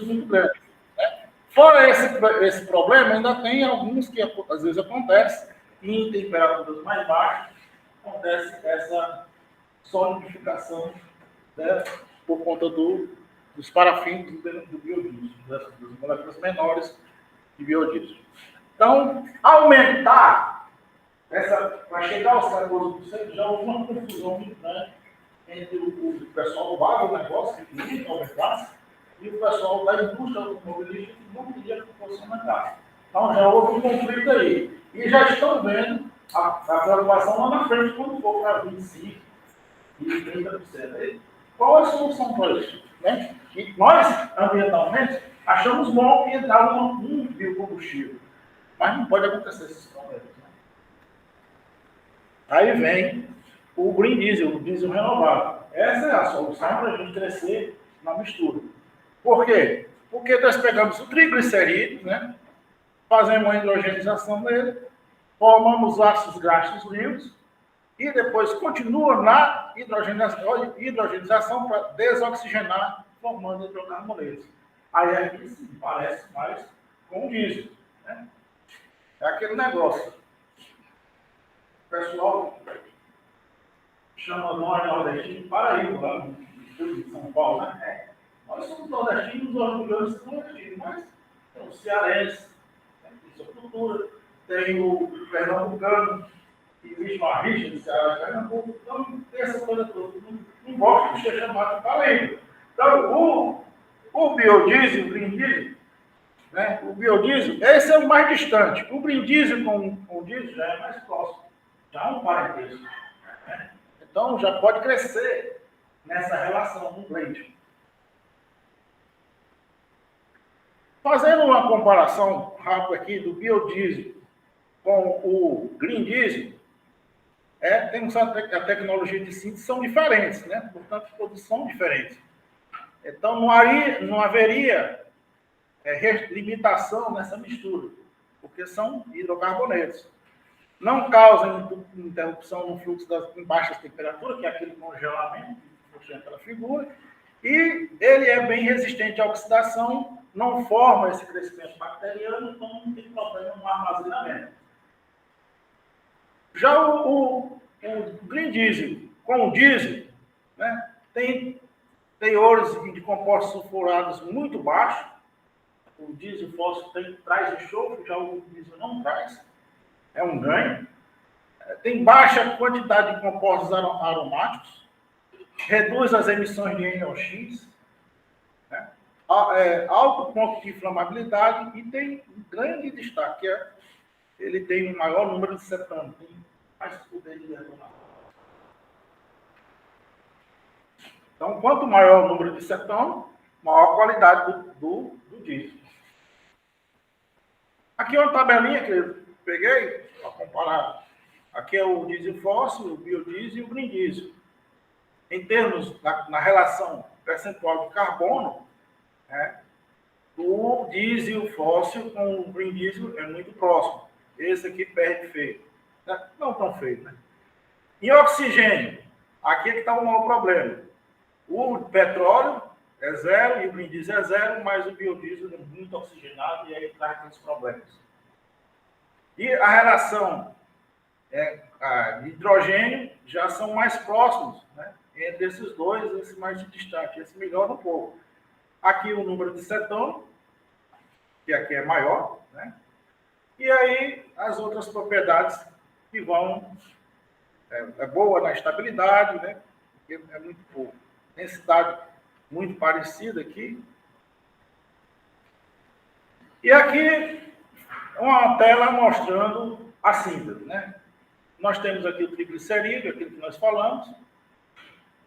muito grande. Né? Fora esse problema, ainda tem alguns que às vezes acontece, em temperaturas mais baixas, acontece essa solidificação, né, por conta dos parafins do biodiesel, das moléculas menores de biodiesel. Então, aumentar para chegar aos 14%, já houve uma confusão muito grande entre o pessoal do agronegócio, que queria que aumentasse, e o pessoal da indústria automobilística, que não queria que fosse aumentar. Então, já houve um conflito aí. E já estão vendo a preocupação lá na frente, quando for para 25% e 30%. Qual é a solução para isso? Né? E nós, ambientalmente, achamos bom entrar num biocombustível. Mas não pode acontecer esses problemas. Né? Aí vem o Green Diesel, o diesel renovável. Essa é a solução para a gente crescer na mistura. Por quê? Porque nós pegamos o triglicerídeo, né? Fazemos a hidrogenização dele, formamos ácidos graxos livres e depois continua na hidrogenização para desoxigenar, formando hidrocarbonetos. Aí aqui sim, parece mais com o diesel. Né? É aquele negócio. O pessoal chama nós nordestinos Paraíba, lá no São Paulo, né? Nós somos nordestinos, orgulhosos de nordestinos, mas tem o cearense, tem sua cultura, tem o pernambucano, que existe uma rixa de Ceará e Pernambuco, então tem essa coisa toda. Não gosto de ser chamado de Paraíba. Então, o biodiesel, o green diesel, né? O biodiesel, esse é o mais distante. O green diesel com o diesel já é mais próximo, já é um parentesco. Né? Então, já pode crescer nessa relação, no blend. Fazendo uma comparação rápida aqui do biodiesel com o green diesel, temos a tecnologia de síntese, são diferentes, né? Portanto, todos são diferentes. Então, não haveria limitação nessa mistura, porque são hidrocarbonetos. Não causam interrupção no fluxo em baixas temperaturas, que é aquele congelamento que você entra na figura, e ele é bem resistente à oxidação, não forma esse crescimento bacteriano, então não tem problema no armazenamento. Já o green diesel com o diesel, né, tem teores de compostos sulfurados muito baixos. O diesel fóssil traz enxofre, já o diesel não traz. É um ganho. Tem baixa quantidade de compostos aromáticos, reduz as emissões de NOx, né? Alto ponto de inflamabilidade e tem um grande destaque, ele tem um maior número de cetano, tem mais poder de detonar. Então, quanto maior o número de cetano, maior a qualidade do diesel. Aqui é uma tabelinha que eu peguei para comparar. Aqui é o diesel fóssil, o biodiesel e o green diesel. Em termos, na relação percentual de carbono, né, o diesel fóssil com o green diesel é muito próximo. Esse aqui perde feio. Não tão feio, né? Em oxigênio, aqui é que está o maior problema. O petróleo é zero e o green diesel é zero, mas o biodiesel é muito oxigenado e aí traz aqueles problemas. E a relação de hidrogênio já são mais próximos, né? Entre esses dois, esse mais distante, esse melhora um pouco. Aqui o número de cetano, que aqui é maior, né? E aí as outras propriedades que vão... É boa na estabilidade, né? Porque é muito pouco. Densidade muito parecida aqui. E aqui uma tela mostrando a síntese, né? Nós temos aqui o triglicerídeo, aquilo que nós falamos.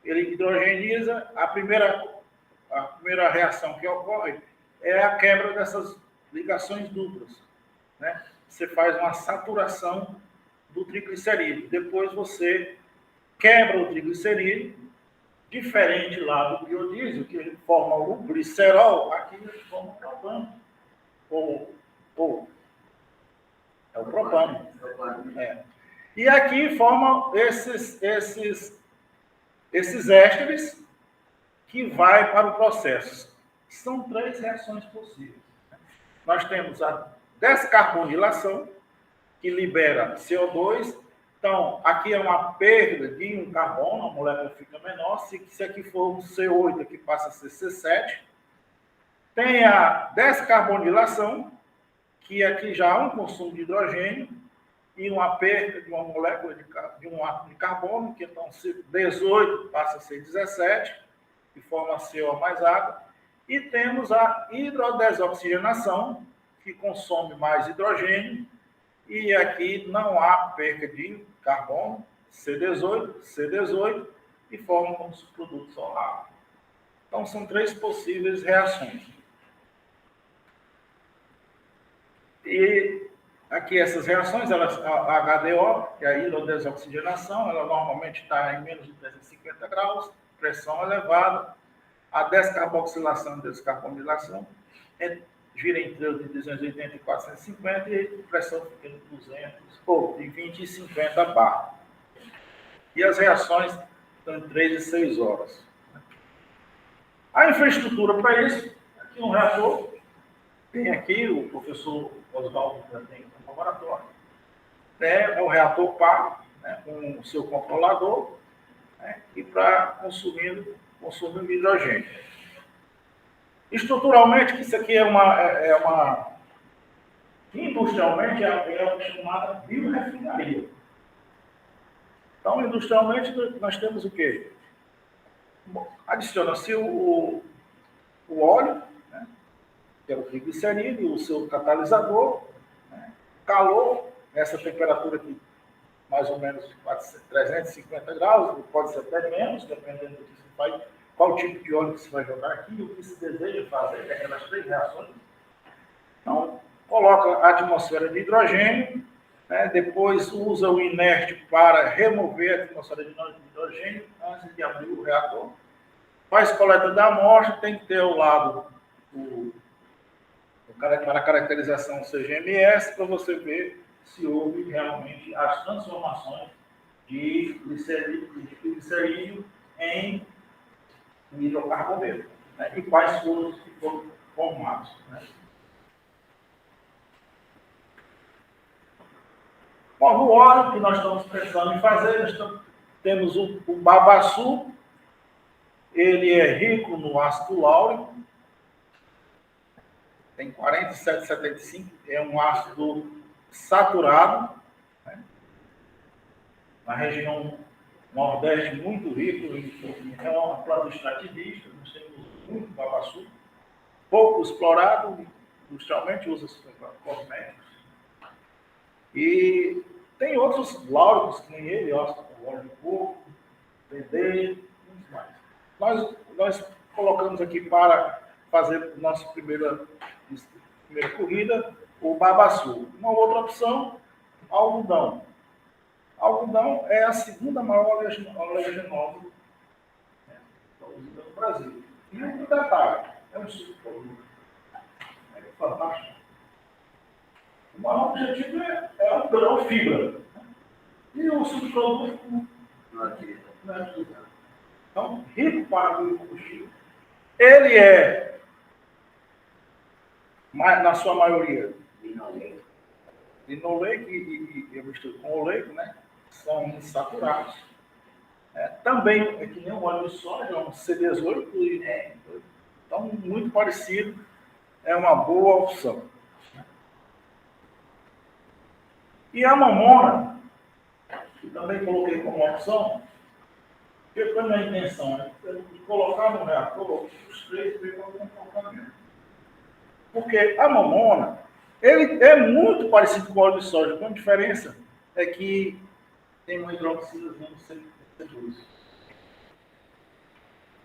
Ele hidrogeniza. A primeira reação que ocorre é a quebra dessas ligações duplas, né? Você faz uma saturação do triglicerídeo. Depois você quebra o triglicerídeo, diferente lá do biodiesel, que forma o glicerol, aqui ele forma o propano. É o propano. E aqui formam esses ésteres que vai para o processo. São três reações possíveis. Nós temos a descarbonilação, que libera CO2. Então, aqui é uma perda de um carbono, a molécula fica menor. Se aqui for um C8, aqui passa a ser C7. Tem a descarbonilação, que aqui já há um consumo de hidrogênio e uma perda de uma molécula de um átomo de carbono, que então 18 passa a ser 17, que forma CO mais água. E temos a hidrodesoxigenação, que consome mais hidrogênio, e aqui não há perda de carbono, C18, e forma como subproduto solar. Então, são três possíveis reações. E aqui essas reações, elas, a HDO, que é a hidrodesoxigenação, ela normalmente está em menos de 350 graus, pressão elevada. A descarboxilação e descarbonilação gira entre de 280 e 450 e a pressão fica de 200, ou de 20 e 50 bar. E as reações estão em 3 e 6 horas. A infraestrutura para isso, aqui um reator, tem aqui o professor Oswaldo tem no laboratório, é o reator pago, né, com o seu controlador, né, e para consumindo hidrogênio. Estruturalmente, que isso aqui é uma industrialmente, é uma chamada biorefinaria. Então, industrialmente, nós temos o quê? Adiciona-se o óleo, né, que é o triglicerídeo, o seu catalisador, né, calor, nessa temperatura aqui, mais ou menos 350 graus, pode ser até menos, dependendo do que você faz, qual tipo de óleo que você vai jogar aqui, o que se deseja fazer, aquelas três reações. Então, coloca a atmosfera de hidrogênio, né, depois usa o inerte para remover a atmosfera de hidrogênio antes de abrir o reator. Faz coleta da amostra, tem que ter ao lado para a caracterização CGMS, para você ver se houve realmente as transformações de glicerídeo em hidrocarboneto, né, e quais foram os que foram formados. Né. Bom, no óleo que nós estamos pensando em fazer, temos o babaçu, ele é rico no ácido láurico, tem 47,75, é um ácido saturado, né? Na região nordeste muito rico, é uma planta extrativista, nós temos muito babaçu, pouco explorado, industrialmente usa-se para cosméticos. E tem outros láuricos, que nem ele, óleo de coco, dendê, muito mais. Nós colocamos aqui para fazer nossa primeira corrida o babaçu. Uma outra opção, algodão. Algodão é a segunda maior oleaginosa, né, produzida no Brasil. E um detalhe, é um subproduto. É fantástico. O maior objetivo é o grão fibra. Né? E o subproduto não é. Então, rico para o combustível. Ele é, na sua maioria, linoleico e mistura com oleico, né? São insaturados. Também é que nem o óleo de soja, é um C18, então muito parecido, é uma boa opção. E a mamona, que também coloquei como opção, porque foi minha intenção, né, de colocar no reator os três para o comportamento. Porque a mamona, ele é muito parecido com o óleo de soja, com a diferença é que tem uma hidroxilazinha no C12.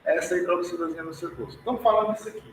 Essa hidroxilazinha no C12. Estamos falando isso aqui.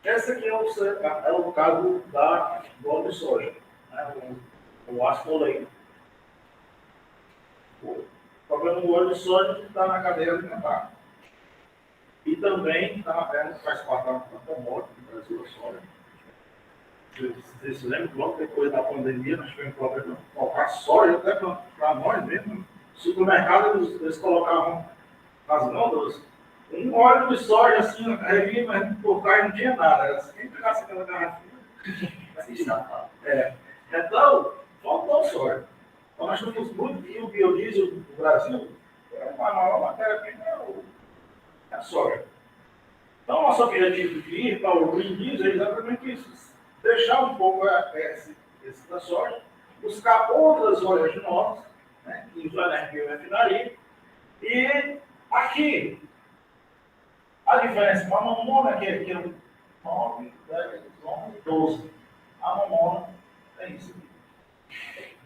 Esse aqui é o caso do óleo de soja, né? O ácido oleico. O problema do óleo de soja é que está na cadeia alimentar. E também está na perna que faz parte da commodity do Brasil, a soja. Vocês se lembram que logo depois da pandemia nós tivemos um problema de colocar soja até para nós mesmos. No supermercado eles colocavam nas gôndolas um óleo de soja assim na carreirinha, mas por trás não tinha nada. Era assim, quem pegasse aquela garrafinha. Então, faltou soja. Então nós temos muito que o biodiesel do Brasil é uma nova matéria-prima, é a soja. Então, nosso objetivo de ir para o Green Diesel é exatamente isso. Deixar um pouco esse da soja, buscar outras oleaginosas, né, que usam energia e refinaria. E aqui, a diferença para a mamona, que é 9, 10, 11, 12. A mamona é isso aqui.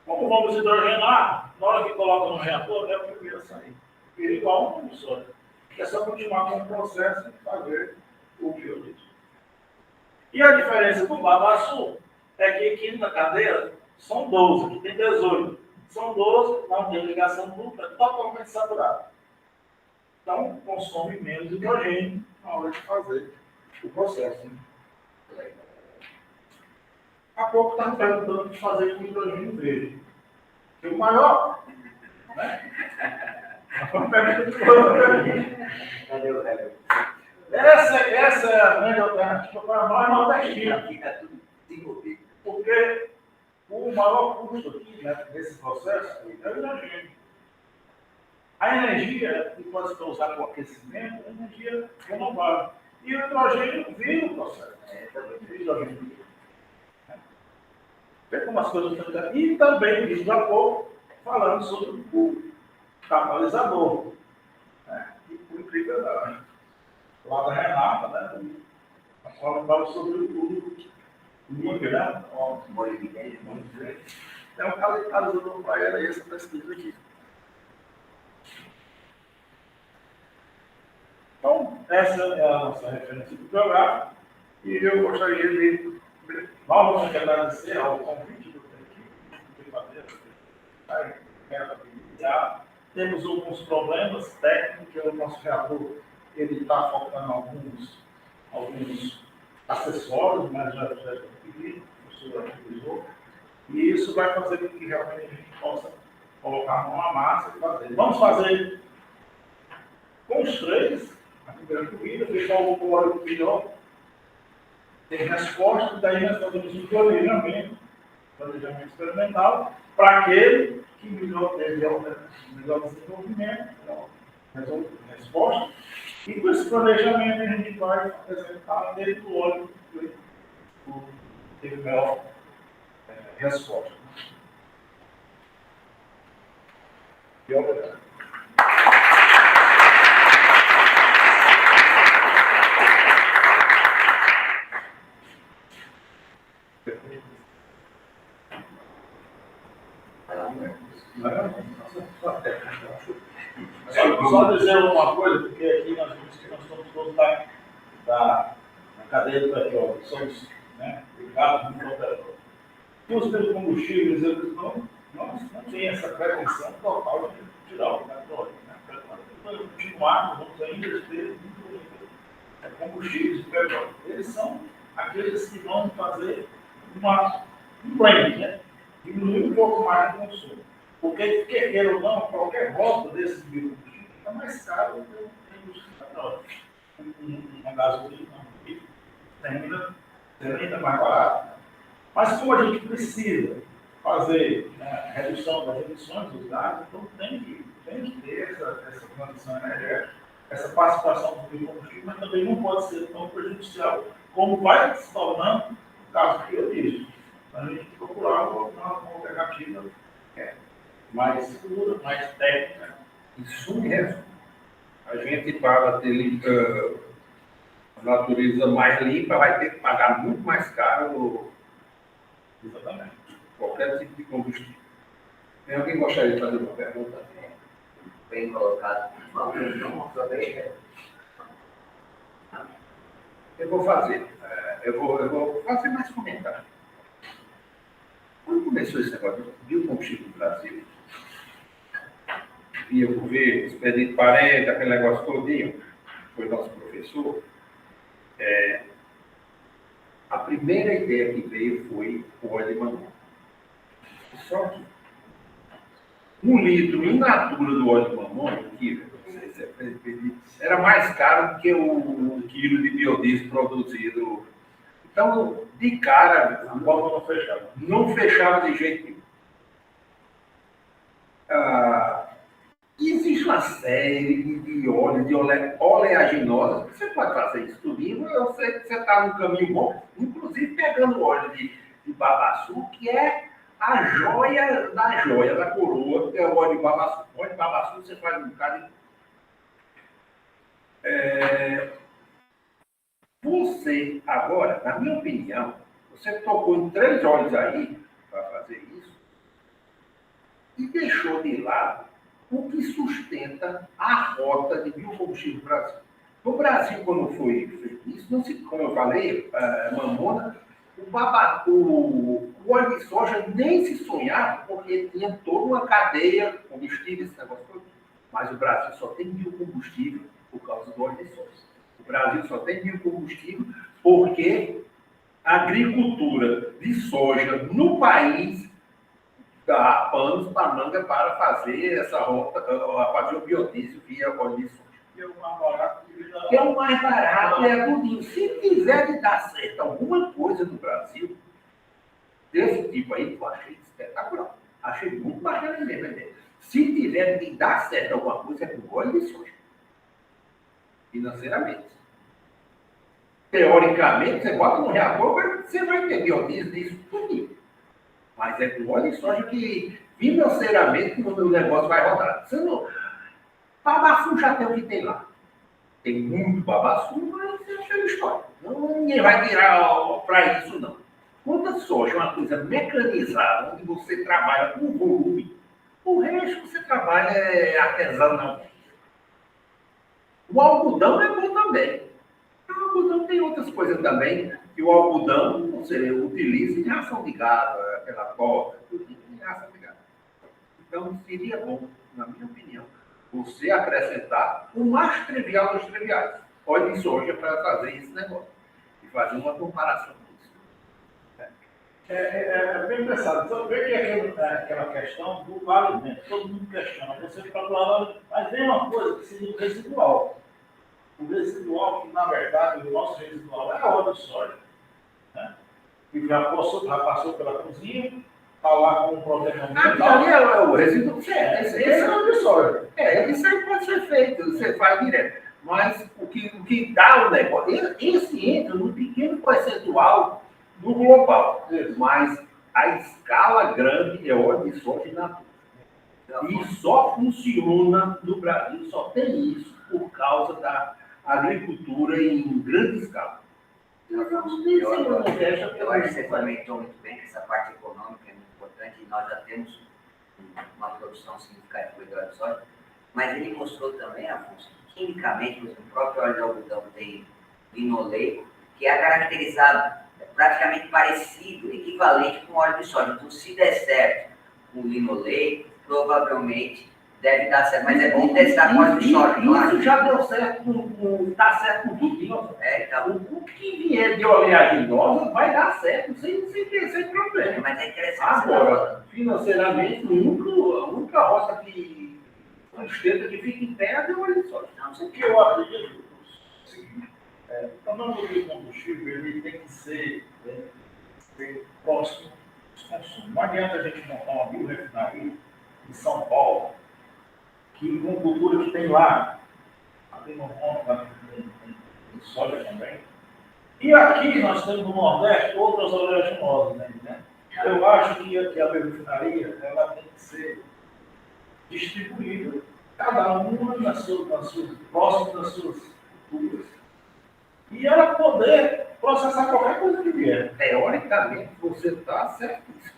Como vamos hidrogenar, na hora que coloca no reator, é o primeiro a sair. E igual um soja. É só continuar com o processo e fazer o biodiesel. E a diferença do babaçu é que aqui na cadeia são 12, aqui tem 18. São 12, não tem ligação dupla, é totalmente saturado. Então, consome menos hidrogênio na hora de fazer o processo. Né? Há pouco estava perguntando de fazer com hidrogênio verde. Que o maior, né? Essa é a grande alternativa para nós nordestinos. Fica tudo desenvolvido. Porque o maior custo aqui, né, desse processo é o hidrogênio. A energia que pode ser usada para o aquecimento é energia renovável. E o hidrogênio vira o processo. Vê como as coisas estão aqui. E também, isso há pouco, falando sobre o catalisador. Né? E por incrível lá da Renata, né? Fala sobre o nível, né? É um catalisador para ela essa pesquisa aqui. Então, essa é a nossa referência bibliográfica. E eu gostaria de novamente agradecer ao convite do equipe de fazer essa iniciar. Temos alguns problemas técnicos, o nosso reator está faltando alguns acessórios, mas já pedi, o senhor utilizou. E isso vai fazer com que realmente a gente possa colocar a mão na massa e fazer. Vamos fazer com os três, a primeira corrida, deixar o óleo pior, tem resposta, daí nós fazemos um planejamento experimental, para aquele que melhor desenvolvimento, resposta, e com esse planejamento a gente vai apresentar dentro do óleo que teve melhor resposta. E obrigado. Só dizer uma coisa, porque aqui nós vimos que nós somos todos na cadeia do petróleo, somos ligados no petróleo. E os biocombustíveis, eles não têm essa pretensão total de tirar o petróleo. Para continuar, vamos ainda ter combustíveis de petróleo. Eles são aqueles que vão fazer um blend, né? Diminuir um pouco mais o consumo. Porque, quer ou não, qualquer volta desses biocombustíveis é mais caro do que a indústria petróleo. Uma gasolina termina sendo ainda mais barato. Mas como a gente precisa fazer a redução das emissões dos gases, então tem que ter essa transição energética, essa participação do biocombustível, mas também não pode ser tão prejudicial como vai se tornando o caso que eu disse. Então a gente tem que procurar uma alternativa mais segura, mais técnica. Isso mesmo. A gente, para ter a natureza mais limpa, vai ter que pagar muito mais caro Exatamente. qualquer tipo de combustível. Tem alguém que gostaria de fazer uma pergunta? Bem colocado. Vamos também. Eu vou fazer. Eu vou fazer mais comentário. Quando começou esse negócio de biocombustível no Brasil, e eu ver Expedito Parente, aquele negócio todinho, foi nosso professor, a primeira ideia que veio foi o óleo de mamão. Só que 1 litro in natura do óleo de mamão, era mais caro do que o quilo de biodiesel produzido. Então, de cara, A bomba não fechava. não fechava de jeito nenhum. Existe uma série de óleos, de oleaginosas, que você pode fazer isso tudo, você está no caminho bom, inclusive pegando óleo de babaçu, que é a joia da coroa, que é o óleo de babaçu. O óleo de babaçu você faz um bocado de... Você, agora, na minha opinião, você tocou em 3 óleos aí para fazer isso e deixou de lado o que sustenta a rota de biocombustível no Brasil. No Brasil, quando foi feito isso, não se, como eu falei, mamona, o óleo de soja nem se sonhava, porque tinha toda uma cadeia combustível, esse negócio todo. Mas o Brasil só tem biocombustível por causa do óleo de soja. O Brasil só tem biocombustível porque a agricultura de soja no país dá panos para manga para fazer essa rota, fazer o biodiesel via óleo de soja. Que é o mais barato. Que é o mais barato e é tudinho. Se quiser de dar certo alguma coisa no Brasil, desse tipo aí, eu achei espetacular. Achei muito bacana mesmo. Né? Se tiver de dar certo alguma coisa, é com óleo de soja. Financeiramente. Teoricamente, você bota no reator, você vai ter biodiesel disso tudo. Mas é com óleo de soja que, financeiramente, o negócio vai rodar. Você não... Babaçu já tem o que tem lá. Tem muito babaçu, mas é aquela história. Ninguém vai tirar para isso, não. Quando a soja é uma coisa mecanizada, onde você trabalha com volume, o resto você trabalha artesanalmente. O algodão é bom também. O algodão tem outras coisas também, que o algodão você utiliza em ração de gado, aquela torta, tudo em ração de gado. Então, seria bom, na minha opinião, você acrescentar o mais trivial dos triviais. Óleo de soja para fazer esse negócio. E fazer uma comparação com isso. É bem pensado. Então, vê que é aquela questão do alimento. Todo mundo questiona. Você calcula, mas tem uma coisa que seria o residual. O residual, que na verdade o nosso residual é a óleo de soja. Né? Que já passou pela cozinha, está lá com um problema ambiental. Ali é o resíduo certo. Esse é o óleo de soja. Isso aí pode ser feito, você faz direto. Mas o que dá o negócio, esse entra num pequeno percentual do global. Mas a escala grande é óleo de soja in natura. E só funciona no Brasil, só tem isso por causa da agricultura em grande escala. Eu acho que você comentou muito bem que essa parte econômica é muito importante e nós já temos uma produção significativa de óleo de soja, mas ele mostrou também, Afonso, que quimicamente, por exemplo, o próprio óleo de algodão tem linoleico, que é caracterizado praticamente parecido, equivalente com o óleo de soja. Então, se der certo com o linoleico, provavelmente deve dar certo, mas é bom testar com óleo de soja. Isso já deu certo, está certo com tudo. Então, o que vier de oleaginosa vai dar certo, sem problema. mas é interessante. Agora, financeiramente, a única rota que sustenta que fica em pé é o óleo de soja. Não sei o que eu acredito. O seguinte, o nome do combustível ele tem que ser próximo dos consumos. Não adianta a gente montar uma biorefinaria em São Paulo, que com cultura que tem lá, tem uma conta em soja também. E aqui nós temos no Nordeste outras oleaginosas, né? Eu acho que a biorefinaria ela tem que ser distribuída, cada uma próximo das suas culturas. E ela poder processar qualquer coisa que vier. Teoricamente, você está certíssimo.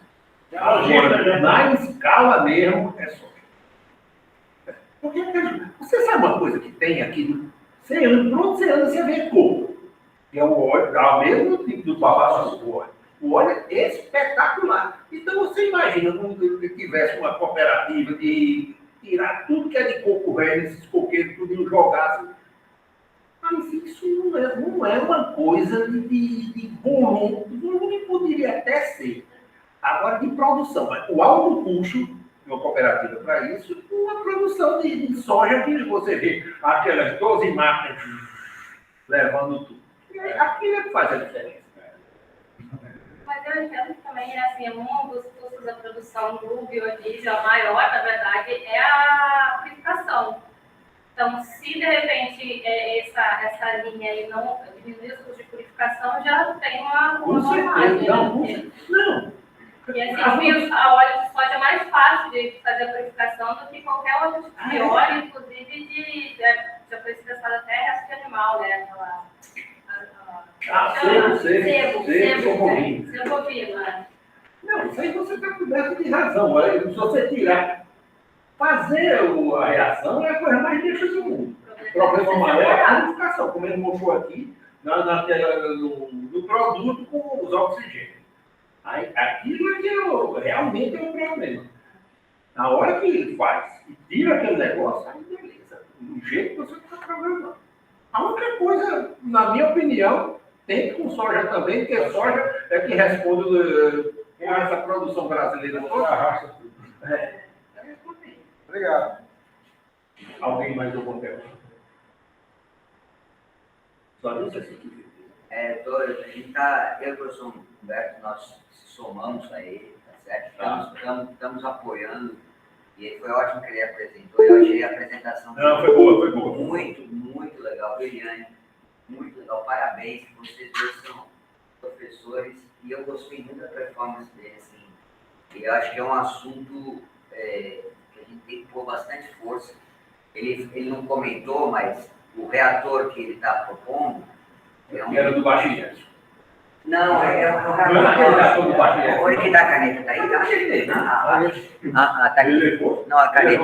Agora, na escala mesmo, é soja. Porque você sabe uma coisa que tem aqui? Você anda, você vê coco. que é o óleo, dá o mesmo tipo do babaçu, o óleo. O óleo é espetacular. Então você imagina se tivesse uma cooperativa de tirar tudo que é de coco velho, esses coqueiros, tudo e jogasse. Mas isso não é uma coisa de volume. Volume poderia até ser. Agora, de produção, mas o alto custo de uma cooperativa para isso, uma produção de soja que você vê aquelas 12 máquinas levando tudo. Aquilo é que faz a diferença. Mas eu entendo que também, assim, um dos custos da produção do biodiesel, a maior, na verdade, é a purificação. Então, se de repente essa linha aí não diminuir os custos de purificação, já tem uma margem. Não. E assim, a óleo de soja é mais fácil de fazer a purificação do que qualquer outro tipo de óleo, inclusive já foi expressado até resto de animal, né? Sebo bovino, né? Não, isso aí você está coberto de razão. Olha, se você tirar, fazer a reação é a coisa mais difícil do mundo. O problema maior é a purificação, como ele mostrou aqui, no produto com os oxigênios. Aí, aquilo é que realmente é um problema. Na hora que ele faz e tira aquele negócio, aí beleza. Do jeito que você está programando. A única coisa, na minha opinião, tem com soja também, porque soja é que responde com essa produção brasileira toda. Arrasta tudo. Obrigado. Alguém mais alguma pergunta? Só não sei se quiser. A gente tá, eu e o professor Humberto, nós somamos a ele, tá certo? Estamos apoiando, e foi ótimo que ele apresentou. Eu achei a apresentação Foi boa. muito legal, brilhante, muito legal. Parabéns, vocês dois são professores, e eu gostei muito da performance dele, assim. E eu acho que é um assunto que a gente tem que pôr bastante força. Ele não comentou, mas o reator que ele está propondo Era do bachilhete. Não, é o reator do bachilhete. Onde que está a caneta? Tá aí? Tá aqui. Ele levou? Não, a caneta.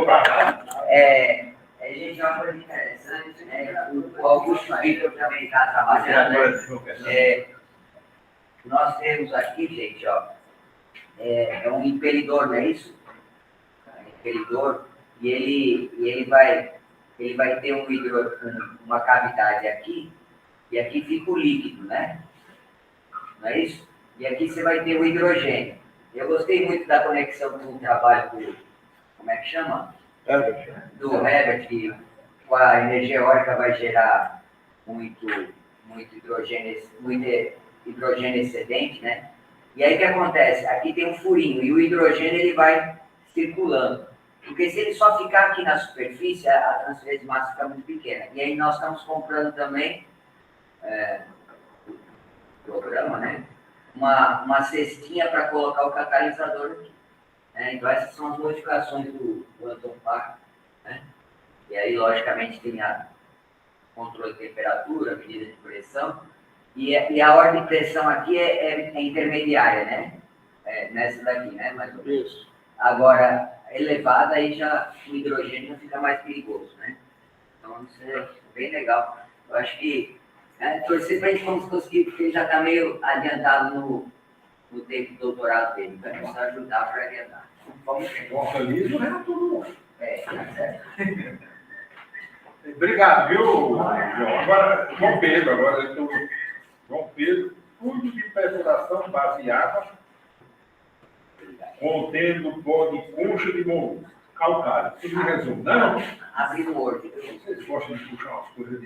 Gente, é uma coisa interessante, né? O Augusto Vitor também está trabalhando. Nós temos aqui, gente, ó, é um impelidor, não é isso? Impelidor, e ele vai ter uma cavidade aqui, e aqui fica o líquido, né? Não é isso? E aqui você vai ter o hidrogênio. Eu gostei muito da conexão com o trabalho do, como é que chama? Do Herbert, que com a energia eólica vai gerar muito hidrogênio excedente, né? E aí o que acontece? Aqui tem um furinho, e o hidrogênio ele vai circulando. Porque se ele só ficar aqui na superfície, a transferência de massa fica muito pequena. E aí nós estamos comprando também programa, né? Uma cestinha para colocar o catalisador aqui. Então essas são as modificações do Anton Park, né? E aí, logicamente, tem a controle de temperatura, medida de pressão, e a ordem de pressão aqui é intermediária, né? Nessa daqui, né? Mais ou menos. Isso. Agora, elevada, aí já o hidrogênio já fica mais perigoso, né? Então, isso é bem legal. Eu acho que torcer para a gente conseguir, porque ele já está meio adiantado no tempo de doutorado dele, então vamos ajudar para adiantar. Vamos ver. O organismo é tudo. Tá certo. Obrigado, viu, João? Agora, João Pedro, tudo de perfuração base em água, contendo pó de concha de molusco, calcário. Tudo em resumo, não? Abrir o olho. Vocês gostam de puxar umas coisas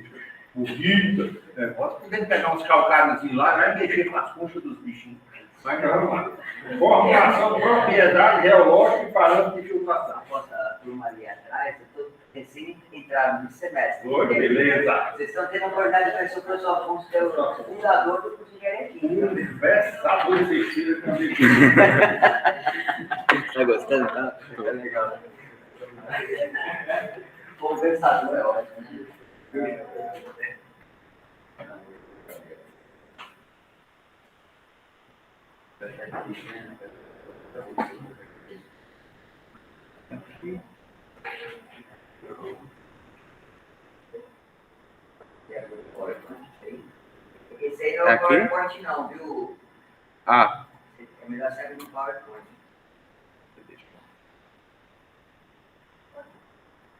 bonitas, podemos pegar uns calcários lá, vai mexer com as conchas dos bichinhos. Vai vamos lá. Formação, propriedade geológica e parâmetro de filtração. A turma ali atrás, eu estou recém entrado no semestre. Oi, beleza. Vocês estão tendo a oportunidade de conhecer o professor Afonso, que é o fundador do curso de engenharia química. Universador existido com Está gostando? Tá? É legal. Conversador é ótimo, né? Esse aí não é o PowerPoint não, viu? Ah. É melhor sair no PowerPoint.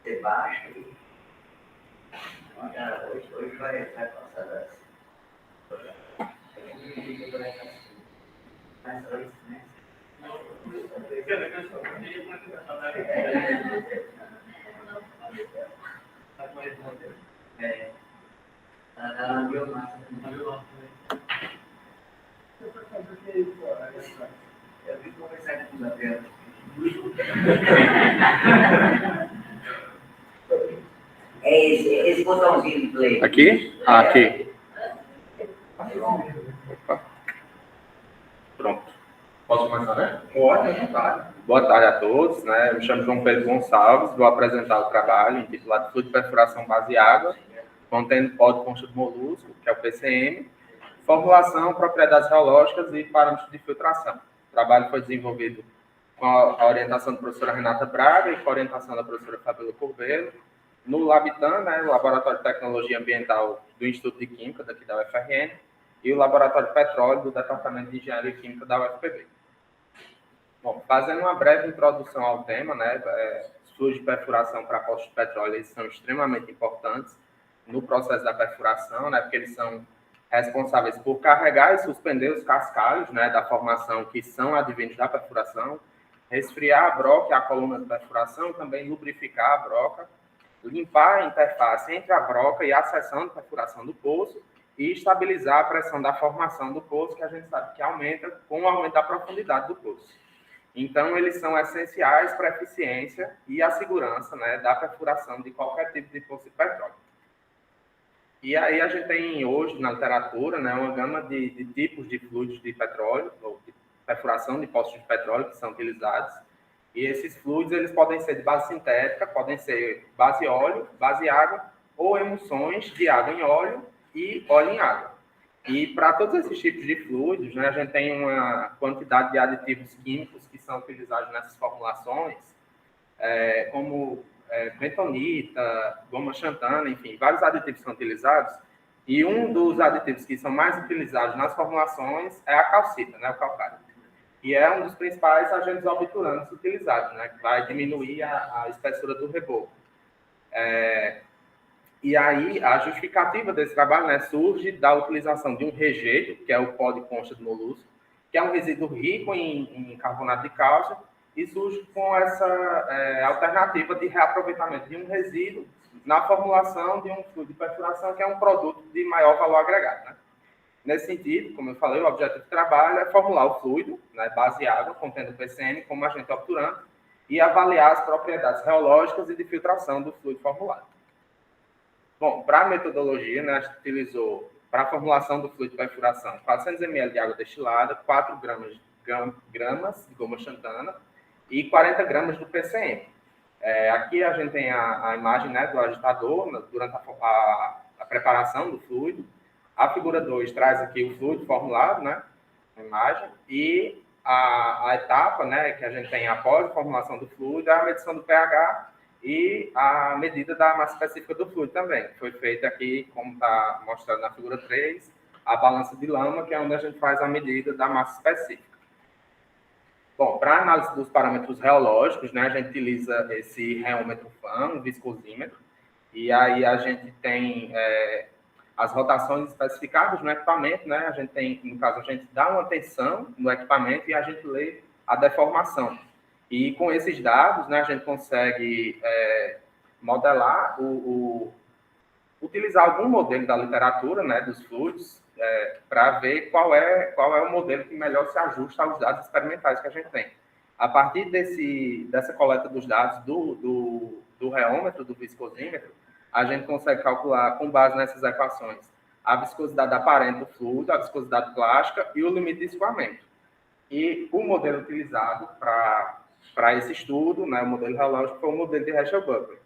Você baixa e... Olha, hoje vai passar das... Mas hoje, né? É. Ela não viu mais. Eu vim conversar com o Gabriel. É esse botãozinho de play. Aqui? Ah, aqui. Opa. Pronto. Posso começar, né? Pode, à vontade. Boa tarde a todos, né? Eu me chamo João Pedro Gonçalves, vou apresentar o trabalho intitulado Fluido de Perfuração Base de Água, contendo pó de concha de molusco, que é o PCM, formulação, propriedades geológicas e parâmetros de filtração. O trabalho foi desenvolvido com a orientação da professora Renata Braga e com a orientação da professora Fabíola Corbeiro, no Labitan, né, o Laboratório de Tecnologia Ambiental do Instituto de Química, daqui da UFRN, e o Laboratório de Petróleo do Departamento de Engenharia Química da UFPB. Bom, fazendo uma breve introdução ao tema, né, fluidos de perfuração para postos de petróleo, eles são extremamente importantes no processo da perfuração, né, porque eles são responsáveis por carregar e suspender os cascalhos, né, da formação que são advindos da perfuração, resfriar a broca e a coluna de perfuração, também lubrificar a broca, limpar a interface entre a broca e a seção de perfuração do poço e estabilizar a pressão da formação do poço, que a gente sabe que aumenta com o aumento da profundidade do poço. Então, eles são essenciais para a eficiência e a segurança, né, da perfuração de qualquer tipo de poço de petróleo. E aí a gente tem hoje, na literatura, né, uma gama de tipos de fluidos de petróleo, ou de perfuração de poços de petróleo que são utilizados. E esses fluidos, eles podem ser de base sintética, podem ser base óleo, base água, ou emulsões de água em óleo e óleo em água. E para todos esses tipos de fluidos, né, a gente tem uma quantidade de aditivos químicos que são utilizados nessas formulações, como bentonita, goma xantana, enfim, vários aditivos são utilizados. E um dos aditivos que são mais utilizados nas formulações é a calcita, né, o calcário. E é um dos principais agentes obturantes utilizados, né, que vai diminuir a espessura do reboco. E aí, a justificativa desse trabalho, né, surge da utilização de um rejeito, que é o pó de concha de molusco, que é um resíduo rico em carbonato de cálcio, e surge com essa alternativa de reaproveitamento de um resíduo na formulação de um fluido de perfuração, que é um produto de maior valor agregado, né? Nesse sentido, como eu falei, o objetivo do trabalho é formular o fluido, né, base água, contendo PCM como agente obturante, e avaliar as propriedades reológicas e de filtração do fluido formulado. Bom, para a metodologia, né, a gente utilizou, para a formulação do fluido de perfuração, 400 ml de água destilada, 4 gramas de goma xantana e 40 gramas do PCM. Aqui a gente tem a imagem, né, do agitador durante a preparação do fluido. A figura 2 traz aqui o fluido formulado, né, a imagem, e a etapa, né, que a gente tem após a formulação do fluido é a medição do pH e a medida da massa específica do fluido também. Foi feita aqui, como está mostrado na figura 3, a balança de lama, que é onde a gente faz a medida da massa específica. Bom, para a análise dos parâmetros reológicos, né, a gente utiliza esse reômetro FAM, o viscosímetro, e aí a gente tem as rotações especificadas no equipamento, né, a gente tem, no caso, a gente dá uma tensão no equipamento e a gente lê a deformação. E com esses dados, né, a gente consegue modelar, utilizar algum modelo da literatura, né, dos fluidos, para ver qual é o modelo que melhor se ajusta aos dados experimentais que a gente tem. A partir dessa coleta dos dados do reômetro, do viscosímetro, a gente consegue calcular, com base nessas equações, a viscosidade aparente do fluido, a viscosidade plástica e o limite de escoamento. E o modelo utilizado para esse estudo, né, o modelo reológico, foi o modelo de Herschel-Buckley.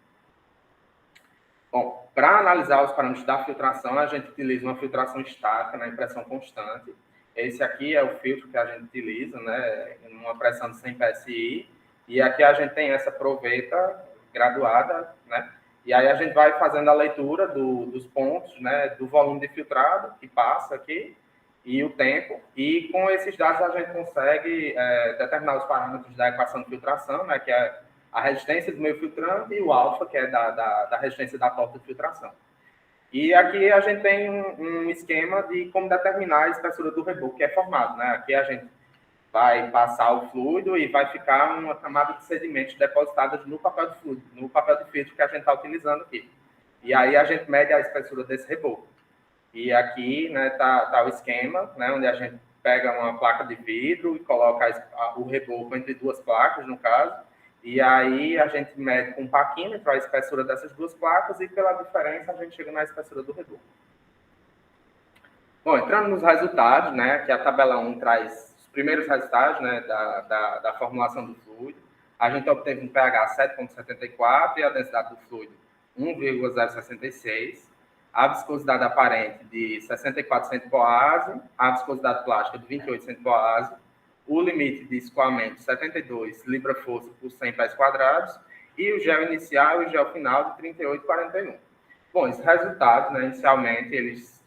Bom, para analisar os parâmetros da filtração, a gente utiliza uma filtração estática na pressão constante. Esse aqui é o filtro que a gente utiliza, né, em uma pressão de 100 psi. E aqui a gente tem essa proveta graduada, né, E aí a gente vai fazendo a leitura dos pontos, né, do volume de filtrado que passa aqui e o tempo. E com esses dados a gente consegue determinar os parâmetros da equação de filtração, né, que é a resistência do meio filtrante, e o alfa, que é da resistência da porta de filtração. E aqui a gente tem um esquema de como determinar a espessura do reboco que é formado, né? Aqui a gente vai passar o fluido e vai ficar uma camada de sedimentos depositadas no papel de fluido, no papel de filtro que a gente está utilizando aqui. E aí a gente mede a espessura desse reboco. E aqui, né, tá o esquema, né, onde a gente pega uma placa de vidro e coloca o reboco entre duas placas, no caso, e aí a gente mede com um paquímetro a espessura dessas duas placas e pela diferença a gente chega na espessura do reboco. Bom, entrando nos resultados, né, que a tabela 1 traz os primeiros resultados, né, da formulação do fluido. A gente obteve um pH 7,74 e a densidade do fluido 1,066. A viscosidade aparente de 64 centipoase, a viscosidade plástica de 28 centipoase, o limite de escoamento 72 libra-força por 100 pés quadrados e o gel inicial e o gel final de 38,41. Bom, esses resultados, né, inicialmente, eles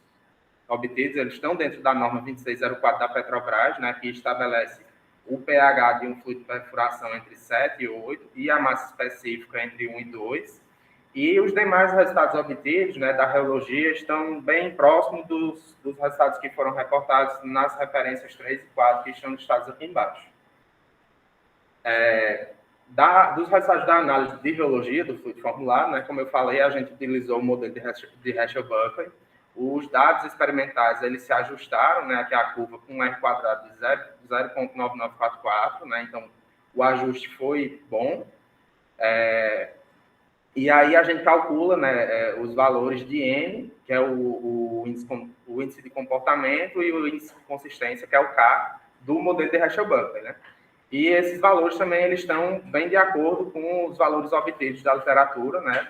obtidos, eles estão dentro da norma 2604 da Petrobras, né, que estabelece o pH de um fluido de perfuração entre 7 e 8 e a massa específica entre 1 e 2. E os demais resultados obtidos, né, da reologia estão bem próximos dos resultados que foram reportados nas referências 3 e 4, que estão listados aqui embaixo. Dos resultados da análise de reologia do fluido formulado, né, como eu falei, a gente utilizou o modelo de Herschel-Buckley. Os dados experimentais eles se ajustaram, né, aqui a curva com um R quadrado de 0,9944, né, então o ajuste foi bom. E aí a gente calcula, né, os valores de N, que é o índice de comportamento, e o índice de consistência, que é o K, do modelo de Herschel-Buckley, né? E esses valores também eles estão bem de acordo com os valores obtidos da literatura, né,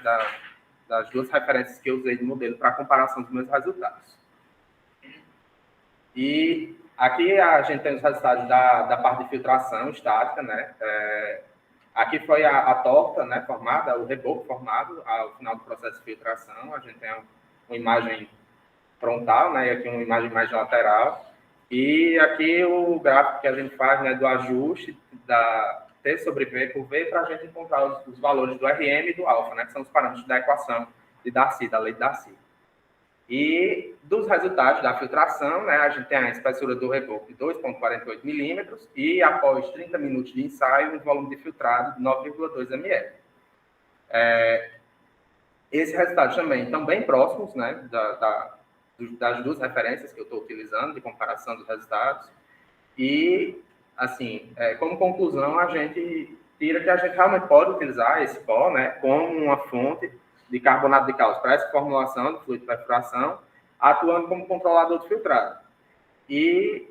das duas referências que eu usei do modelo para comparação dos meus resultados. E aqui a gente tem os resultados da parte de filtração estática, né? Aqui foi a torta, né, formada, o reboco formado ao final do processo de filtração. A gente tem uma imagem frontal, né, e aqui uma imagem mais lateral. E aqui o gráfico que a gente faz, né, do ajuste da T sobre V por V para a gente encontrar os valores do RM e do alfa, né, que são os parâmetros da equação de Darcy, da lei de Darcy. E dos resultados da filtração, né, a gente tem a espessura do reboco de 2,48 milímetros e, após 30 minutos de ensaio, um volume de filtrado de 9,2 ml. Esses resultados também estão bem próximos, né, das duas referências que eu estou utilizando de comparação dos resultados. E, assim, como conclusão, a gente tira que a gente realmente pode utilizar esse pó, né, como uma fonte de carbonato de cálcio para essa formulação de fluido de perfuração, atuando como controlador de filtrado. E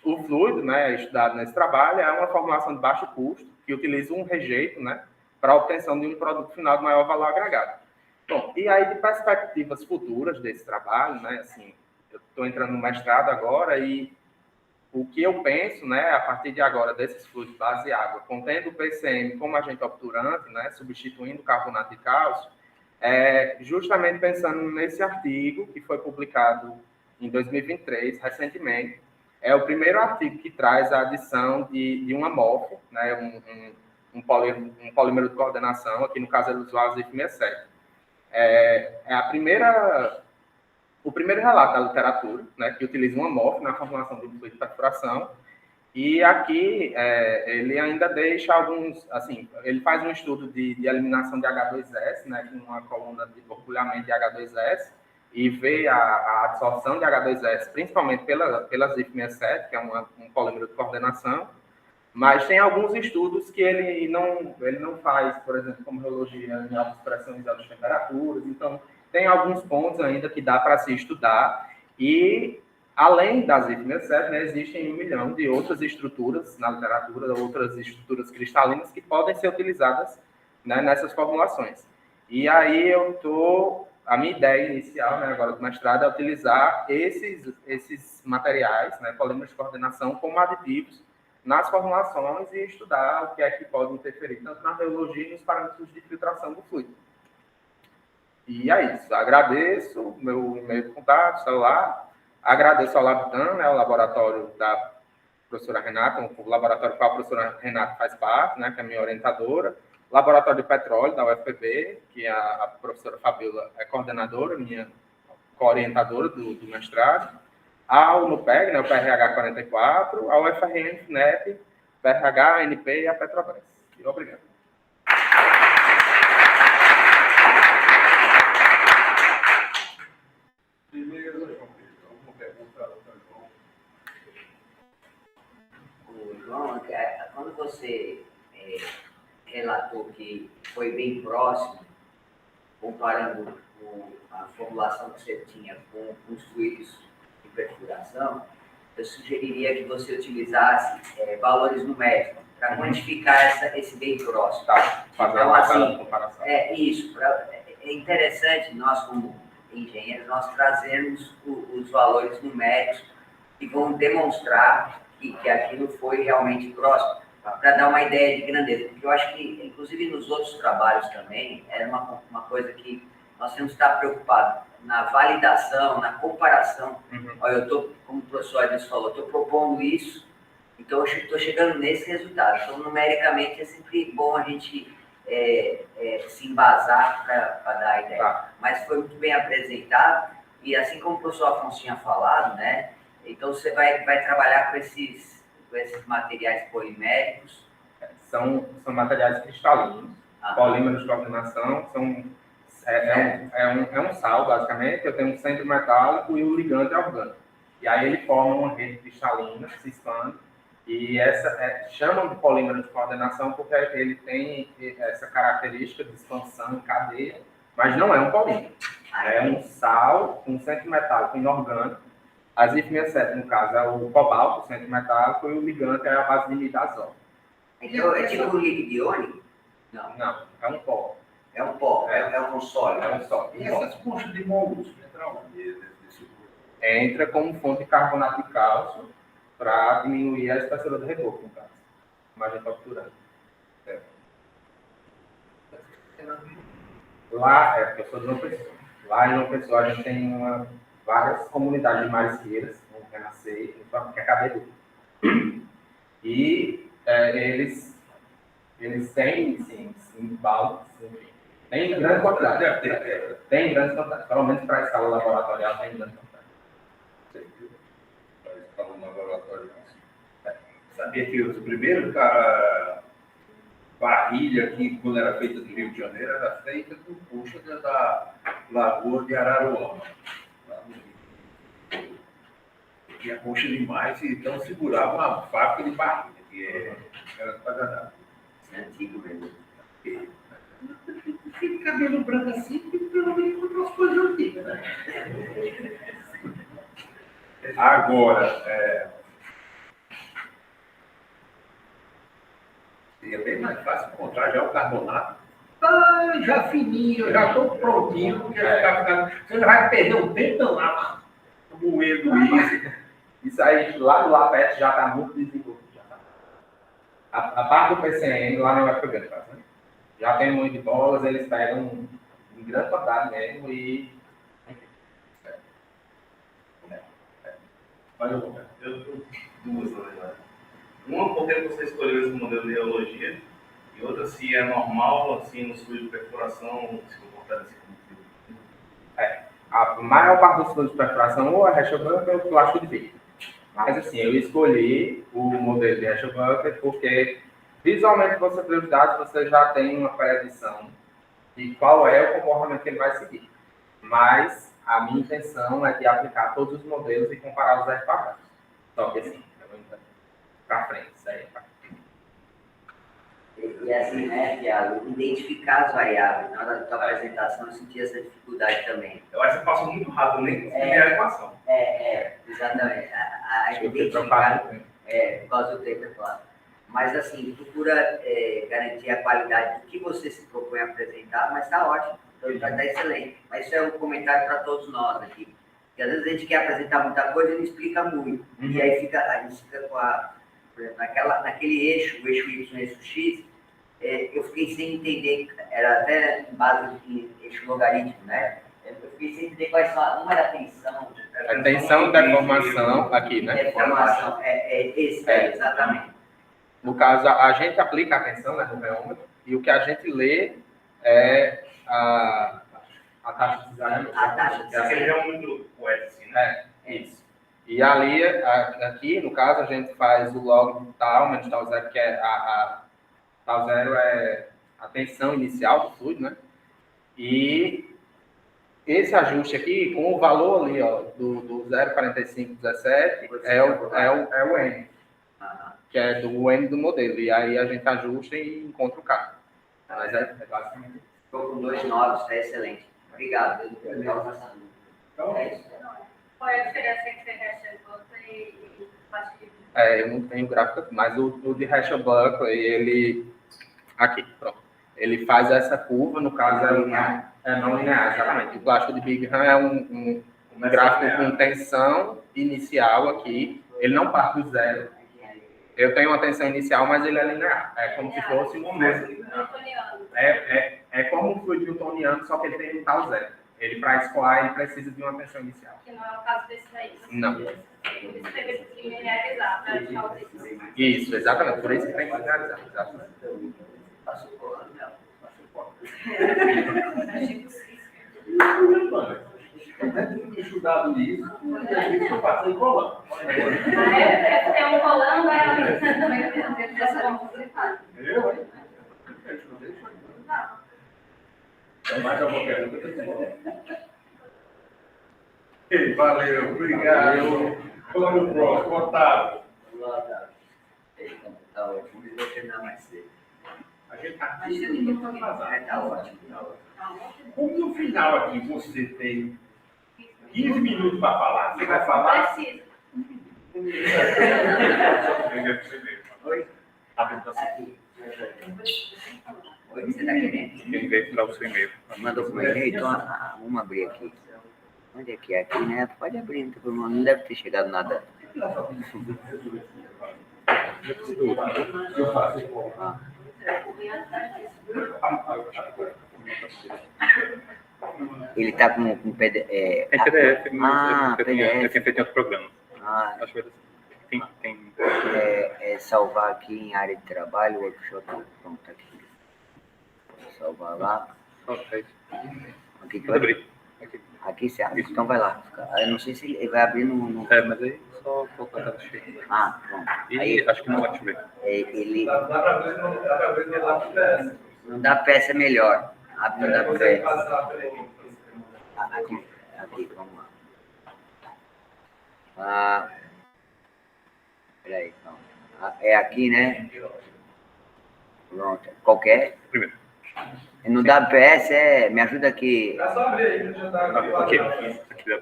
o fluido, né, estudado nesse trabalho, é uma formulação de baixo custo, que utiliza um rejeito, né, para a obtenção de um produto final de maior valor agregado. Bom, e aí de perspectivas futuras desse trabalho, né, assim, eu estou entrando no mestrado agora e o que eu penso, né, a partir de agora, desses fluidos base água, contendo o PCM como agente obturante, né, substituindo o carbonato de cálcio, justamente pensando nesse artigo que foi publicado em 2023, recentemente, é o primeiro artigo que traz a adição de um amorfo, né, um polímero de coordenação, aqui no caso ele usou a ZIF67. O primeiro relato da literatura, né, que utiliza um amorfo na formulação do fluido de perfuração, e aqui ele ainda deixa alguns, assim, ele faz um estudo de eliminação de H2S, né, com uma coluna de borbulhamento de H2S, e vê a absorção de H2S, principalmente pela ZIF67, que é um polímero de coordenação, mas tem alguns estudos que ele não faz, por exemplo, como reologia em altas pressões e altas temperaturas, então tem alguns pontos ainda que dá para se estudar, e além das ZIF67, né, existem 1 milhão de outras estruturas na literatura, outras estruturas cristalinas que podem ser utilizadas, né, nessas formulações. E aí a minha ideia inicial, né, agora do mestrado, é utilizar esses materiais, né, polímeros de coordenação, como aditivos nas formulações e estudar o que é que pode interferir tanto na reologia e nos parâmetros de filtração do fluido. E é isso. Agradeço meu e-mail de contato, celular. Agradeço ao Labitan, né, o laboratório da professora Renata, o laboratório que a professora Renata faz parte, né, que é a minha orientadora. Laboratório de Petróleo, da UFPB, que a professora Fabiola é coordenadora, minha co-orientadora do mestrado. Ao NUPEG, né, o PRH 44, ao UFRN, FNEP, PRH, ANP e a Petrobras. E obrigado. Primeiro, João Pedro, alguma pergunta para o João? João, quando você relatou que foi bem próximo, comparando a formulação que você tinha com os fluidos de perfuração, eu sugeriria que você utilizasse valores numéricos para quantificar esse bem próximo. Tá, fazer Então, uma assim, comparação. É interessante, nós como engenheiros, nós trazermos os valores numéricos que vão demonstrar que aquilo foi realmente próximo, para dar uma ideia de grandeza. Porque eu acho que, inclusive nos outros trabalhos também, era uma coisa que nós temos que estar preocupados na validação, na comparação. Olha, eu estou, como o professor Adilson falou, estou propondo isso, então eu estou chegando nesse resultado. Então, numericamente, é sempre bom a gente se embasar para dar a ideia. Tá. Mas foi muito bem apresentado, e assim como o professor Afonso tinha falado, né? Então você vai trabalhar com esses materiais poliméricos. São materiais cristalinos, polímeros de coordenação, é um sal, basicamente. Eu tenho um centro metálico e o ligante é orgânico. E aí ele forma uma rede cristalina, se expande, e chamam de polímero de coordenação porque ele tem essa característica de expansão em cadeia, mas não é um polímero. É um sal, um centro metálico inorgânico. A ZIF67, no caso, é o cobalto, o centro metálico, e o ligante é a base de imidazol. Então, é tipo um líquido iônico? Não, é um pó. É um pó, é um sólido. É um sólido. E essas conchas de molusco entram onde? Entra como fonte de carbonato de cálcio para diminuir a espessura do reboco, no caso. Imagem capturando. Lá, porque eu sou de João Pessoa. Lá em João Pessoa a gente tem várias comunidades de marisqueiras, como Renascer, que é Cabedu. E eles têm, sim, baldes, enfim. Tem grande quantidade. Tem grande quantidade. Pelo menos para a escala laboratorial tem grande quantidade. Para a escala laboratorial. Sabia que o primeiro barrilha que, quando era feita no Rio de Janeiro, era feita com concha da Lagoa de Araruama. Tinha concha demais, então segurava uma fábrica de barrilha, que era para nada. É antigo mesmo. Fica cabelo branco assim, porque pelo menos encontra as coisas antigas, né? Agora, seria bem mais fácil encontrar já o carbonato. Tá, já fininho, já estou prontinho, porque você não vai perder um tempo não lá, moendo isso. Isso aí, lá do LAPET já está muito desenvolvido. A parte do PCM, lá não vai pegando, né? Já tem muito de bolas, eles pegam em grande quantidade mesmo e... Olha, eu duas, na verdade. Uma, porque você escolheu esse modelo de reologia, e outra, se é normal, assim, no fluido de perfuração, se comportar desse motivo. A maior parte dos fluidos de perfuração ou é Hesselbunker ou plástico de vidro. Mas, assim, eu escolhi o modelo de Hesselbunker porque, visualmente, você vê os dados, você já tem uma predição de qual é o comportamento que ele vai seguir. Mas a minha intenção é de aplicar todos os modelos e comparar os resultados. Só que, assim, eu vou para frente, isso aí. E assim, né, Thiago, identificar as variáveis. Na hora da tua apresentação, eu senti essa dificuldade também. Eu acho que você passou muito rápido, nem consegui ver a equação. Exatamente. A identificar, por causa do tempo, é claro. Mas, assim, procura garantir a qualidade do que você se propõe a apresentar, mas está ótimo, está excelente. Mas isso é um comentário para todos nós aqui. Porque às vezes a gente quer apresentar muita coisa e não explica muito. E aí a gente fica com por exemplo, naquele eixo, o eixo Y, eixo X, eu fiquei sem entender, era até em base de eixo logarítmico, né? Eu fiquei sem entender quais são, uma era a tensão. A tensão e deformação aqui, né? Deformação, esse daí, exatamente. No caso, a gente aplica a tensão, né, no reômetro, e o que a gente lê é a taxa de desarramento. A taxa de Esse é muito poeta, assim, né? Isso. E ali, aqui, no caso, a gente faz o log tal, menos tal zero, que é tal zero é a tensão inicial do fluido, né? E esse ajuste aqui, com o valor ali, ó, do 0,4517, é o N, que é do N do modelo. E aí a gente ajusta e encontra o K. Mas é basicamente isso. Estou com 2 nodos, está excelente. Obrigado pela informação. Então, É isso. Qual é a diferença entre Herschel-Buckley e Paschal? Eu não tenho gráfico, mas o de Herschel-Buckley, ele... Aqui, pronto. Ele faz essa curva, no caso é não linear, exatamente. O plástico de Bigham é um gráfico com tensão inicial aqui. Ele não parte do zero. Eu tenho uma tensão inicial, mas ele é linear. É como se fosse um fluido. Newtoniano. É como um fluido newtoniano, só que ele tem um tal zero. Ele, para escoar, ele precisa de uma tensão inicial. Que não é o caso desse daí. Não. Por isso teve que linearizar para achar o desse. Isso, exatamente. Por isso que tem que linearizar. Exatamente. Passo por ano, né? eu tinha estudado isso, e a gente eu passei colando. Tem um colando, Eu, hein? Tem mais alguma pergunta? Ei, valeu, obrigado. Vamos no próximo, Otávio. Tá ótimo, eu vou terminar mais cedo. A gente está aqui. Tá ótimo. Como no final aqui você tem 15 minutos para falar, você vai falar? Precisa. Oi? Aqui. Oi, você está querendo? Ele veio tirar o seu e-mail. Mandou para o e-mail, então vamos abrir aqui. Onde é que é? Aqui, né? Pode abrir, não tem problema, não deve ter chegado nada. Eu faço. Ele está com PDF. Tem PDF, Ah, eu tinha PDF. feito em outro programa. Ah, Acho que tem. salvar aqui em área de trabalho, workshop, pronto, aqui. Vou salvar lá. Ok. Aqui, Pode abrir. Aqui. aqui você abre, então vai lá. Eu não sei se ele vai abrir no... Mas aí só colocar a tela cheia. Ah, pronto. E Aí acho que não vai chover. ele Dá para ver, não dá para ver. não dá peça melhor. Abre, não dá Você peça. passar por aí. Aqui, vamos lá. Peraí, então. É aqui, né? Pronto. Qualquer? Primeiro. Não dá PS, me ajuda aqui. É só abrir aí, já está aqui. Aqui dá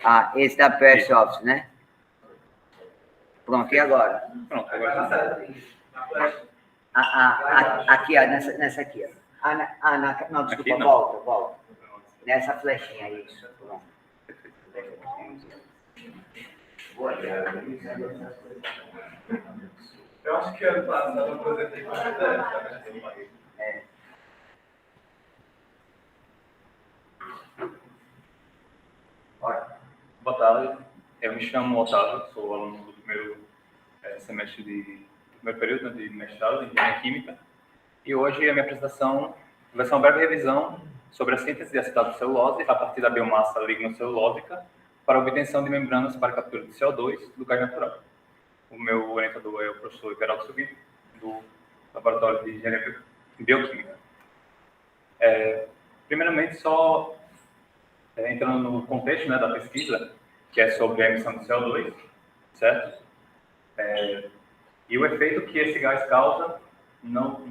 Ah, esse da PS Office, né? Pronto, e agora? Pronto, agora. Aqui, ó, nessa aqui, ó. Não, desculpa, Aqui não. volta. Nessa flechinha aí, isso. Pronto. Eu acho que ano passado eu apresentei com a Boa tarde. Eu me chamo Otávio, sou aluno do primeiro semestre do primeiro período, né, de mestrado em Engenharia Química. E hoje a minha apresentação vai ser uma breve revisão sobre a síntese de acetato celulose a partir da biomassa lignocelulósica para a obtenção de membranas para captura de CO2 do gás natural. O meu orientador é o professor Everaldo Silvino, do Laboratório de Engenharia Bioquímica. Primeiramente, só entrando no contexto, né, da pesquisa, que é sobre a emissão de CO2, certo? E o efeito que esse gás causa no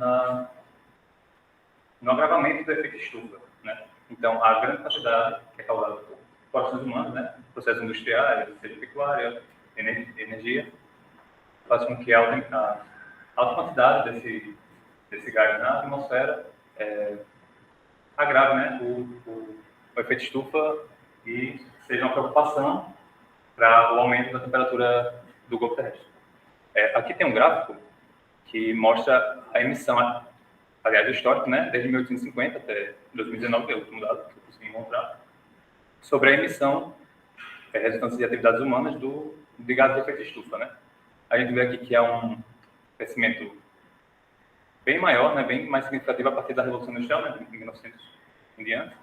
agravamento do efeito estufa, né? Então, a grande quantidade que é causada por populações humanas, né, processos industriais, seja pecuária, energia, faz com que a alta quantidade desse gás na atmosfera agrave, né, o efeito estufa e seja uma preocupação para o aumento da temperatura do globo terrestre. Aqui tem um gráfico que mostra a emissão aliás, o histórico, né, desde 1850 até 2019, é o último dado que eu consegui encontrar, sobre a emissão resultante de atividades humanas de gases de efeito estufa, né? A gente vê aqui que há um crescimento bem maior, né, bem mais significativo a partir da Revolução Industrial, né, de 1900 em diante.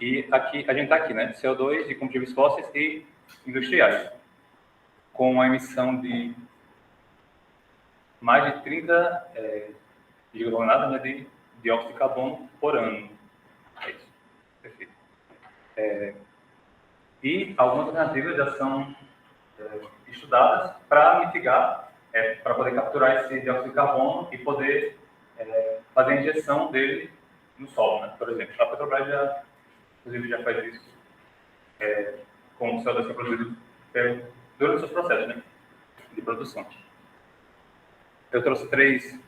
E aqui, a gente está aqui, né, CO2 de combustíveis fósseis e industriais, com a emissão de mais de 30 gigatoneladas, né, de dióxido de carbono por ano. É isso. Perfeito. E algumas alternativas já são estudadas para mitigar, para poder capturar esse dióxido de carbono e poder fazer a injeção dele no solo, né? Por exemplo, a Petrobras inclusive já faz isso com o CO2 que é produzido durante os seus processos, né, de produção. Eu trouxe 3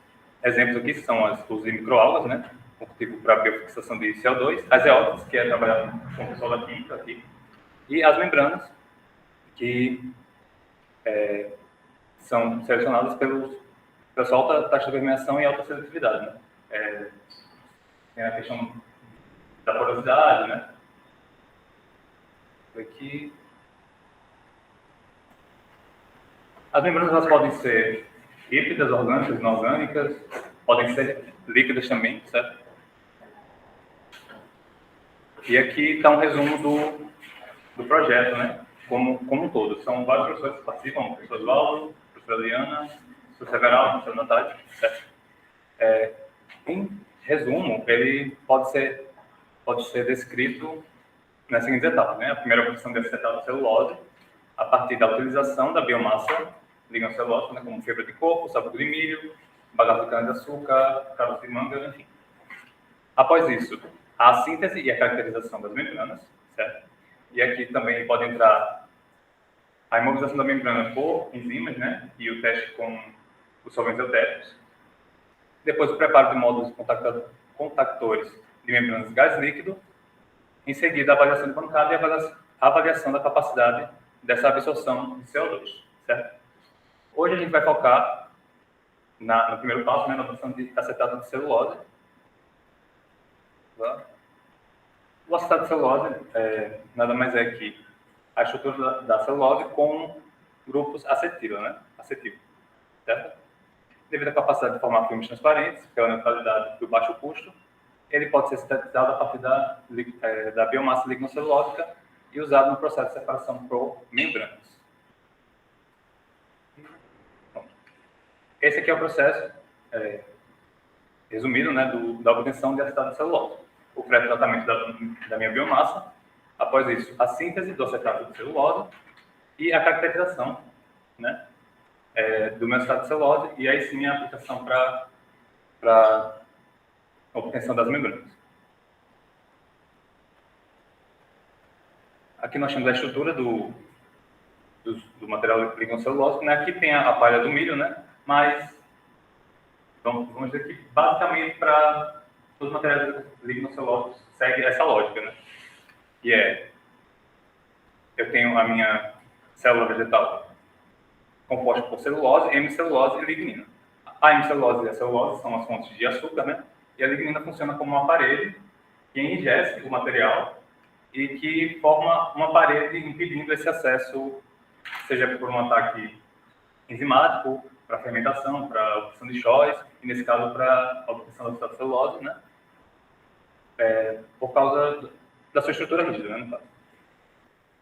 exemplos aqui, que são os de microalgas, né, o cultivo para biofixação de CO2, as eólicas, que é trabalhar com o solo químico aqui, e as membranas, que são selecionadas pelo pessoal alta taxa de permeação e alta seletividade, né. Tem a questão da porosidade, né. Aqui. As membranas elas podem ser líquidas, orgânicas, inorgânicas, podem ser líquidas também, certo? E aqui está um resumo do projeto, né? Como um todo. São vários professores que participam, o professor Osvaldo, a professora Eliana, o professor Several, a professora Natália, certo? Em resumo, ele pode ser descrito nas seguintes etapas, né? A primeira produção de acetato de celulose, a partir da utilização da biomassa lignocellulose, né, como fibra de coco, sabugo de milho, bagaço de cana-de-açúcar, caroço de manga, enfim. Após isso, a síntese e a caracterização das membranas, certo? E aqui também pode entrar a imobilização da membrana por enzimas, né? E o teste com os solventes eutéricos. Depois, o preparo de módulos contactores de membranas de gás líquido. Em seguida, a avaliação de pancada e a avaliação da capacidade dessa absorção de CO2, certo? Hoje a gente vai focar no primeiro passo, né, na produção de acetato de celulose. O acetato de celulose nada mais é que a estrutura da celulose com grupos acetil, né? Acetil, certo? Devido à capacidade de formar filmes transparentes, pela neutralidade e o baixo custo, ele pode ser sintetizado a partir da biomassa lignocelulósica e usado no processo de separação por membranas. Bom, esse aqui é o processo resumido, né, da obtenção de acetato de celulose. O pré-tratamento da minha biomassa, após isso, a síntese do acetato de celulose e a caracterização, né, do meu acetato de celulose, e aí sim a aplicação para obtenção das membranas. Aqui nós temos a estrutura do material lignocelulósico, né? Aqui tem a palha do milho, né? Mas vamos dizer que basicamente para todos os materiais lignocelulósicos segue essa lógica, né? E eu tenho a minha célula vegetal composta por celulose, hemicelulose e lignina. A hemicelulose e a celulose são as fontes de açúcar, né? E a lignina funciona como uma parede que enrijece o material e que forma uma parede impedindo esse acesso, seja por um ataque enzimático, para fermentação, para obtenção de chóis, e nesse caso para a obtenção da acetato de celulose, né? Por causa da sua estrutura rígida, né?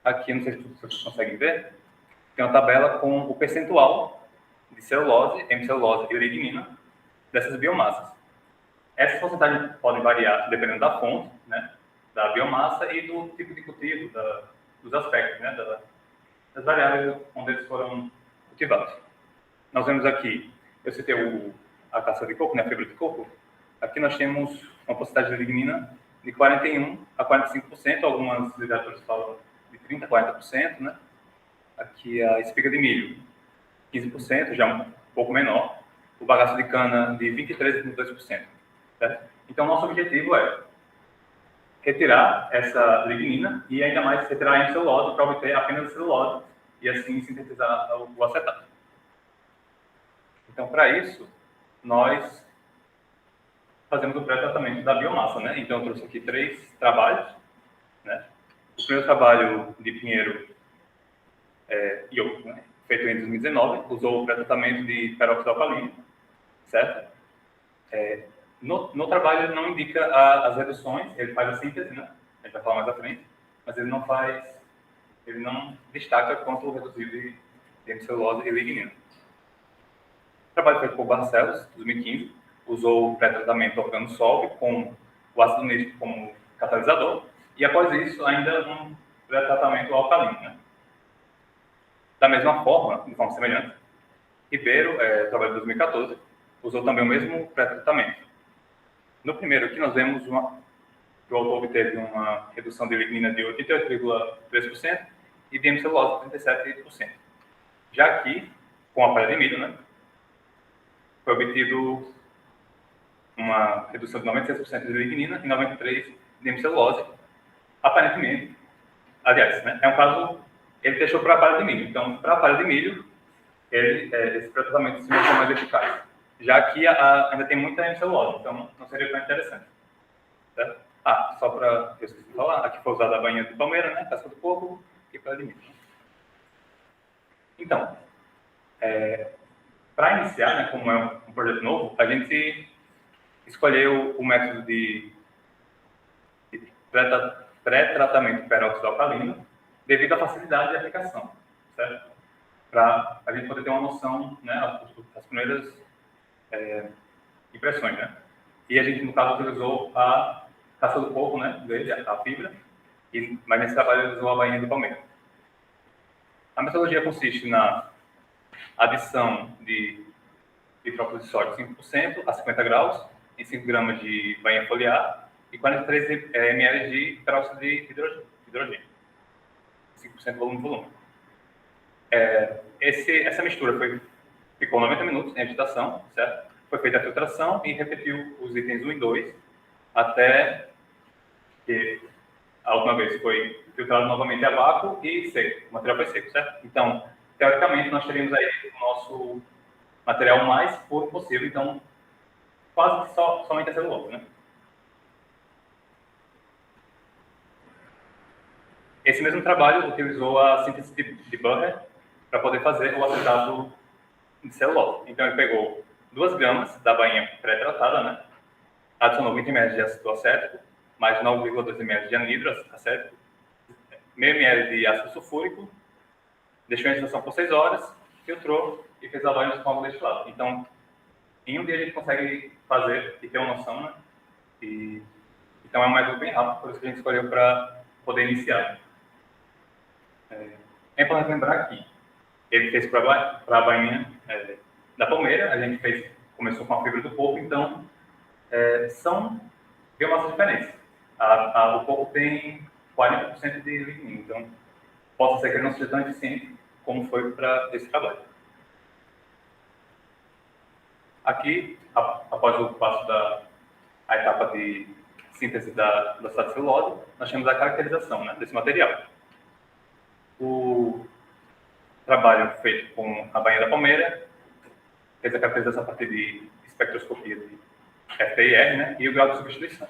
Aqui, não sei se vocês conseguem ver, tem uma tabela com o percentual de celulose, hemicelulose e lignina dessas biomassas. Essas porcentagens podem variar dependendo da fonte, né, da biomassa e do tipo de cultivo, dos aspectos, né, das variáveis onde eles foram cultivados. Nós vemos aqui, eu citei a casca de coco, né, a fibra de coco. Aqui nós temos uma porcentagem de lignina de 41% a 45%, algumas literaturas falam de 30% a 40%, né. Aqui a espiga de milho, 15%, já um pouco menor. O bagaço de cana de 23% a 32%. Certo? Então, nosso objetivo é retirar essa lignina e ainda mais retirar a hemicelulose para obter apenas a celulose e assim sintetizar o acetato. Então, para isso, nós fazemos o pré-tratamento da biomassa, né? Então, eu trouxe aqui 3 trabalhos, né? O primeiro trabalho de Pinheiro e outro, né? Feito em 2019, usou o pré-tratamento de peróxido alcalino, certo? No trabalho ele não indica as reduções, ele faz a síntese, né? A gente vai falar mais à frente, mas ele não destaca quanto reduzido de hemicelulose e lignina. O trabalho feito por Barcelos, 2015, usou o pré-tratamento organosolve com o ácido nítrico como catalisador, e após isso ainda um pré-tratamento alcalino, né? Da mesma forma, de forma semelhante, Ribeiro, trabalho de 2014, usou também o mesmo pré-tratamento. No primeiro aqui nós vemos que o autor obteve uma redução de lignina de 88,3% e de hemicelulose de 37%. Já aqui, com a palha de milho, né, foi obtido uma redução de 96% de lignina e 93% de hemicelulose, aparentemente. Aliás, né, é um caso, ele deixou para a palha de milho. Então, para a palha de milho, esse tratamento se mostrou mais eficaz. Já que ainda tem muita hemicelulose, então não seria tão interessante. Certo? Só para eu esqueci de falar, aqui foi usada a bainha de palmeira, né, casca do porco e palha de milho. Então, para iniciar, né, como é um projeto novo, a gente escolheu o método de pré-tratamento peróxido alcalino devido à facilidade de aplicação, certo? Para a gente poder ter uma noção, né, as primeiras impressões, né? E a gente, no caso, utilizou a casca do porco, né, dele, a fibra, mas nesse trabalho ele usou a bainha de palmeira. A metodologia consiste na adição de hidróxido de sódio 5% a 50 graus em 5 gramas de bainha foliar e 43 ml de peróxido de hidrogênio. 5% volume. Essa mistura ficou 90 minutos em agitação, certo? Foi feita a filtração e repetiu os itens 1 e 2 até que a última vez foi filtrado novamente a vácuo e seco. O material foi seco, certo? Então, teoricamente, nós teríamos aí o nosso material mais puro possível, então quase que somente a celulose, né? Esse mesmo trabalho utilizou a síntese de Burger para poder fazer o acetato de celulose. Então, ele pegou 2 gramas da bainha pré-tratada, né? Adicionou 20 ml de ácido acético, mais 9,2 ml de anidro acético, meio ml de ácido sulfúrico, deixou em agitação por 6 horas, filtrou e fez a banho com água destilada. Então, em um dia a gente consegue fazer e ter uma noção, né? Então, é um método bem rápido, por isso que a gente escolheu para poder iniciar. É importante lembrar que ele fez para a bainha da palmeira, a gente começou com a fibra do porco, então são biomassas diferentes. A do porco tem 40% de lignina, então possa ser que ele não seja tão eficiente como foi para esse trabalho. Aqui, após o passo a etapa de síntese da celulose, nós temos a caracterização, né, desse material. O trabalho feito com a bainha da palmeira fez a caracterização a partir de espectroscopia de FTIR, né, e o grau de substituição.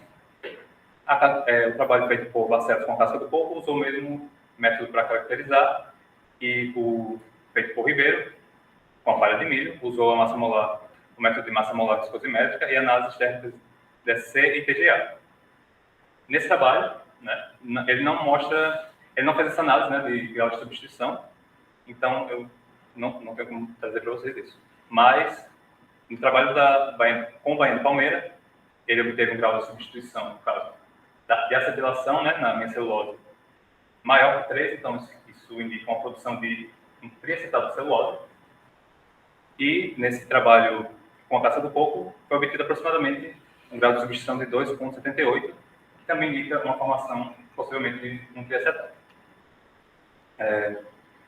O trabalho feito por Barcelos com a casca do porco usou o mesmo método para caracterizar, e o feito por Ribeiro com a palha de milho usou a massa molar, o método de massa molar viscosimétrica e análises térmicas DSC e TGA. Nesse trabalho, né, ele não fez essa análise, né, de grau de substituição, então eu não tenho como trazer para vocês isso. Mas, no trabalho com bainha de palmeira, ele obteve um grau de substituição, no caso, de acetilação, né, na minha celulose maior que 3, então isso indica uma produção de um triacetato de celulose. E, nesse trabalho com a casca do porco, foi obtido aproximadamente um grau de substituição de 2,78, que também indica uma formação, possivelmente, de um triacetato.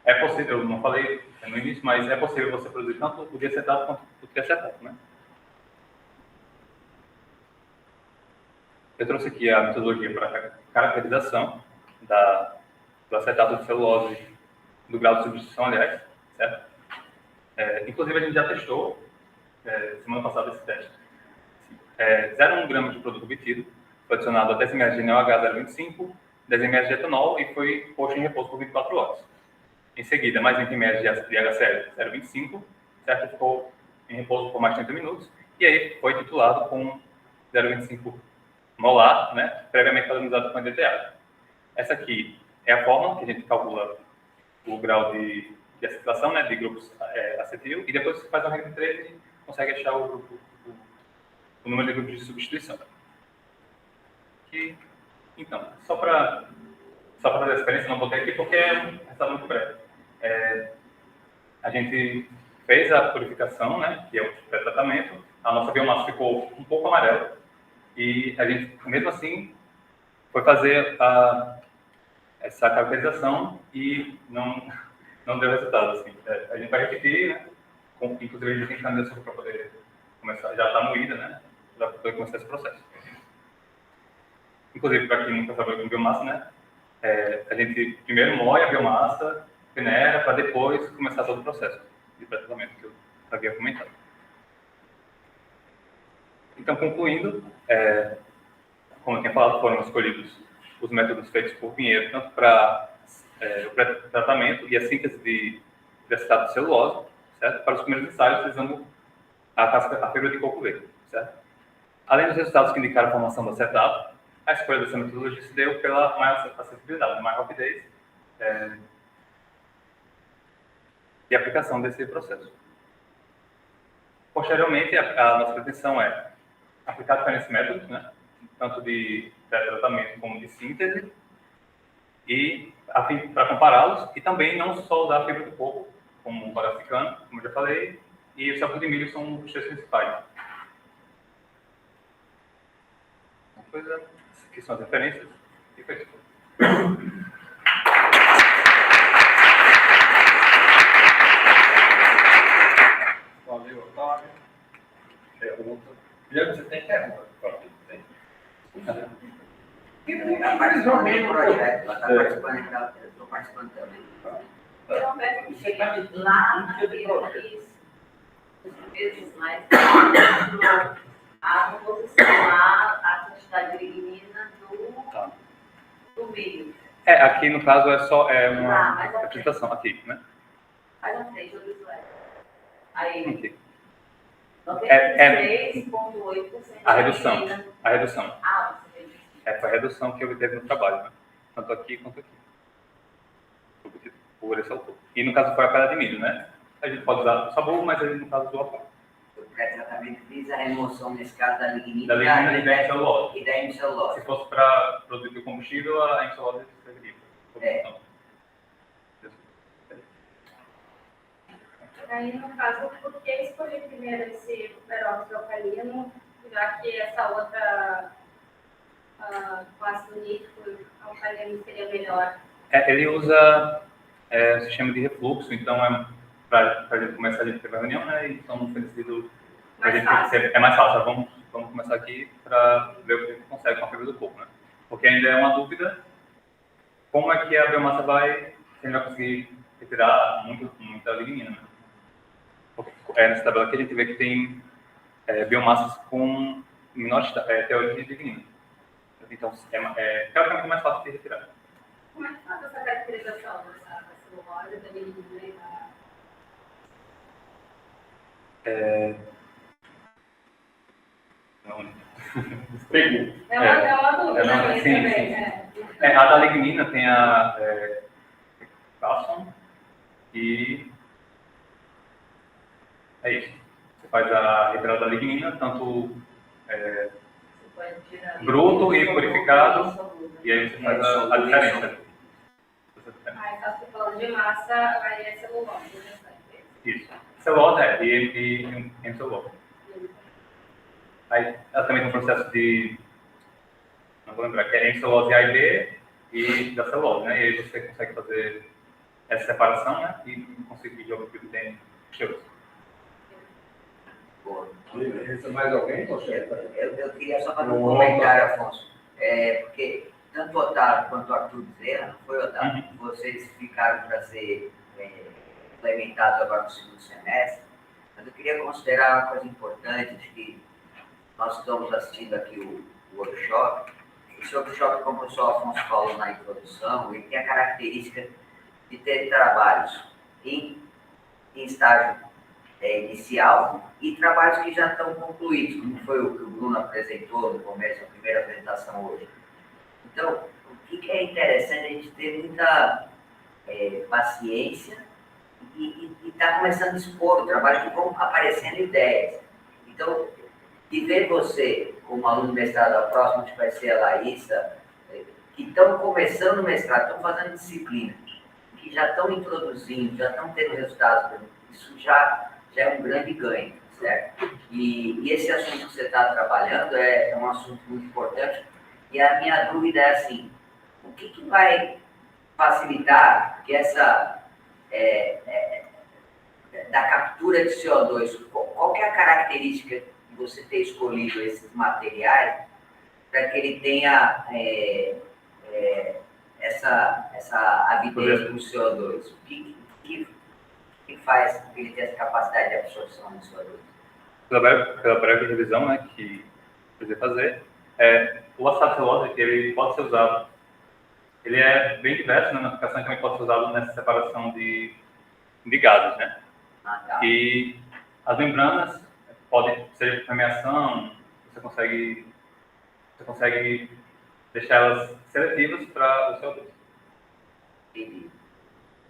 É possível, eu não falei no início, mas é possível você produzir tanto o diacetato quanto o triacetato, né? Eu trouxe aqui a metodologia para caracterização do acetato de celulose, do grau de substituição, aliás, certo? Inclusive, a gente já testou, semana passada, esse teste. 0,1 grama de produto obtido, foi adicionado a 10 ml de NaOH 0,25, 10 ml de etanol e foi posto em repouso por 24 horas. Em seguida, mais 20 ml de HCl 0,25, certo? Ficou em repouso por mais 30 minutos e aí foi titulado com 0,25 molar, né? Previamente padronizado com NDTA. Essa aqui é a forma que a gente calcula o grau de acetilação, né, de grupos acetil, e depois você faz uma regra de 3 e consegue achar o número de grupos de substituição. Então, só para fazer a experiência, não botei aqui porque é um resultado muito breve. A gente fez a purificação, né, que é o pré-tratamento, a nossa biomassa ficou um pouco amarela, e a gente, mesmo assim, foi fazer essa caracterização e não deu resultado. Assim. A gente vai repetir, né? Inclusive a gente tem candidatura para poder começar, já está moída, né? Para poder começar esse processo. Inclusive, para quem nunca trabalhou com biomassa, né? A gente primeiro moe a biomassa, peneira, para depois começar todo o processo de pré-tratamento que eu havia comentado. Então, concluindo, como eu tinha falado, foram escolhidos os métodos feitos por Pinheiro, tanto para o pré-tratamento e a síntese de acetato de celulose, certo? Para os primeiros ensaios, utilizando a fibra de coco verde, certo? Além dos resultados que indicaram a formação do acetato, a escolha dessa metodologia se deu pela maior acessibilidade, maior rapidez e aplicação desse processo. Posteriormente, a nossa pretensão é aplicar diferentes métodos, né? Tanto de pré-tratamento como de síntese, e para compará-los, e também não só usar a fibra de coco, como o paraficano, como eu já falei, e o sapo de milho são os três principais. Uma coisa, que são as referências, e foi isso. Valeu, Otávio. Pergunta. Guilherme, você tem pergunta? Está participando do projeto, ela está participando, eu estou participando também. Você está me Lá na dando projeto. isso, vezes mais, a composição lá, a quantidade de lignina do milho. Aqui no caso é só uma mas apresentação, aqui, né? Faz a frente, o visual. Aí, Aqui. 96,8% A redução. lignina. A redução. Ah, você fez isso. Foi a redução que obteve no trabalho, né? Tanto aqui quanto aqui. Por esse autor. E no caso foi a palha de milho, né? A gente pode usar o sabor, mas ele no caso do autor. O pré-tratamento visa a remoção, nesse caso, da lignina Da lignina e da hemicelulose. e da hemicelulose. Se fosse para produzir o combustível, a hemicelulose serviria. Aí, no caso, por que escolher primeiro esse peróxido alcalino, já que essa outra com ácido nítrico alcalino seria melhor? Ele usa o sistema de refluxo, então para a gente começar, a gente teve a reunião, né? Então foi decidido Mais fácil. é mais fácil. Vamos começar aqui para ver o que a gente consegue com a fibra do coco, né? Porque ainda é uma dúvida como é que a biomassa vai, se a gente vai conseguir retirar muita lignina, né? Porque nessa tabela que a gente vê que tem biomassas com menor teoria de lignina. Então, teoricamente mais fácil de retirar. Como é que faz essa caracterização dessa celulose da lignina? É uma dúvida minha sim, também, sim. né? A da lignina tem a cálcio e é isso. Você faz a retirada da lignina, tanto Você pode tirar bruto e solúvel purificado, e solúvel. e aí você faz a diferença. Ah, então você falando de massa, aí é celulose, né? Isso. Celulose e hemicelulose. Aí ela também tem um processo de, não vou lembrar, que é hemicelulose A e B e da celulose, né? E aí você consegue fazer essa separação, né? E conseguir obter o que tem cheiroso. Boa. Mais alguém? Eu queria só fazer um comentário, Afonso. Porque tanto o Otávio quanto o Arthur Bezerra, não foi, Otávio? Vocês ficaram para ser implementados agora no segundo semestre, mas eu queria considerar uma coisa importante, de que nós estamos assistindo aqui o workshop. Esse workshop, como o professor Afonso falou na introdução, ele tem a característica de ter trabalhos em estágio inicial e trabalhos que já estão concluídos, como foi o que o Bruno apresentou no começo, a primeira apresentação hoje. Então, o que é interessante é a gente ter muita paciência e estar começando a expor o trabalho, que vão aparecendo ideias. Então, de ver você, como aluno do mestrado, a próxima que vai ser a Laísa, que estão começando o mestrado, estão fazendo disciplina, que já estão introduzindo, já estão tendo resultados, isso já é um grande ganho, certo? E esse assunto que você está trabalhando é um assunto muito importante, e a minha dúvida é assim, o que vai facilitar que essa da captura de CO2, qual que é a característica de você ter escolhido esses materiais para que ele tenha essa avidez do CO2? O que faz com que ele tenha essa capacidade de absorção do CO2? Pela breve revisão, né, que precisa fazer, o aço celulose, ele pode ser usado, ele é bem diverso, né, na aplicação, também pode ser usado nessa separação de gases, né? Tá. E as membranas podem ser de permeação, você consegue deixar elas seletivas para o CO2. Entendi.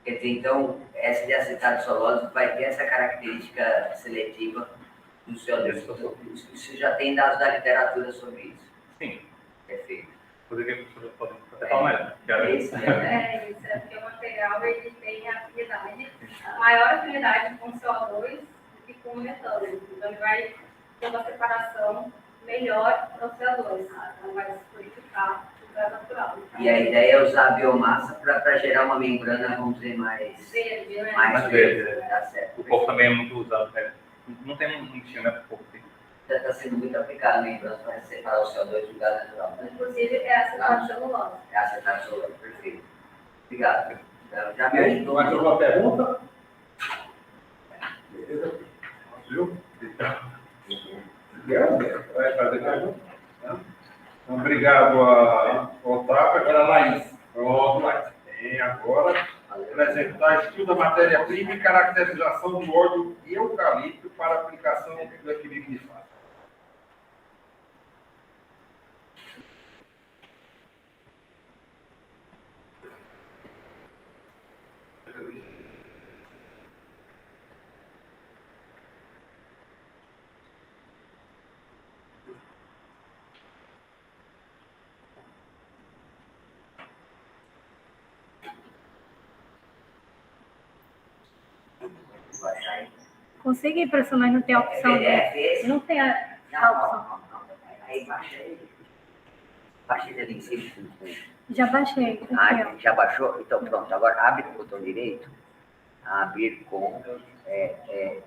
Quer dizer, então, essa de acetato de celulose vai ter essa característica seletiva do CO2. Isso já tem dados da literatura sobre isso. Sim. Perfeito. Inclusive, pode até falar mais. Isso, né? Isso, é porque o material ele tem afinidade, maior afinidade com CO2 do que com o metano. Então, ele vai ter uma separação melhor para o CO2, então vai se purificar o gás natural. E a ideia é usar a biomassa para gerar uma membrana, vamos dizer, mais Verde, né? Mais verde, né? Tá certo. O corpo também é muito usado. Não tem um destino, né, para o corpo. Já está sendo muito aplicado em membranas para separar o CO2 do gás natural. Inclusive, é acetato de celulose. É acetato de celulose, perfeito. Obrigado. Já me ajudou. Mais alguma pergunta? Beleza? Viu? Vai fazer pergunta? Então, obrigado a Otávio. Agora a Laís. Pronto, Laís. Tem agora apresentar estudo da matéria-prima e caracterização do óleo de eucalipto para aplicação do equilíbrio de fase. Consegui, professor, mas não tem a opção. PDF esse? Não tem a opção. Não. Aí baixa ele. Baixa ele ali em cima. Já baixei. Aqui, ó. Já baixou? Então pronto. Agora abre com o botão direito. Abrir com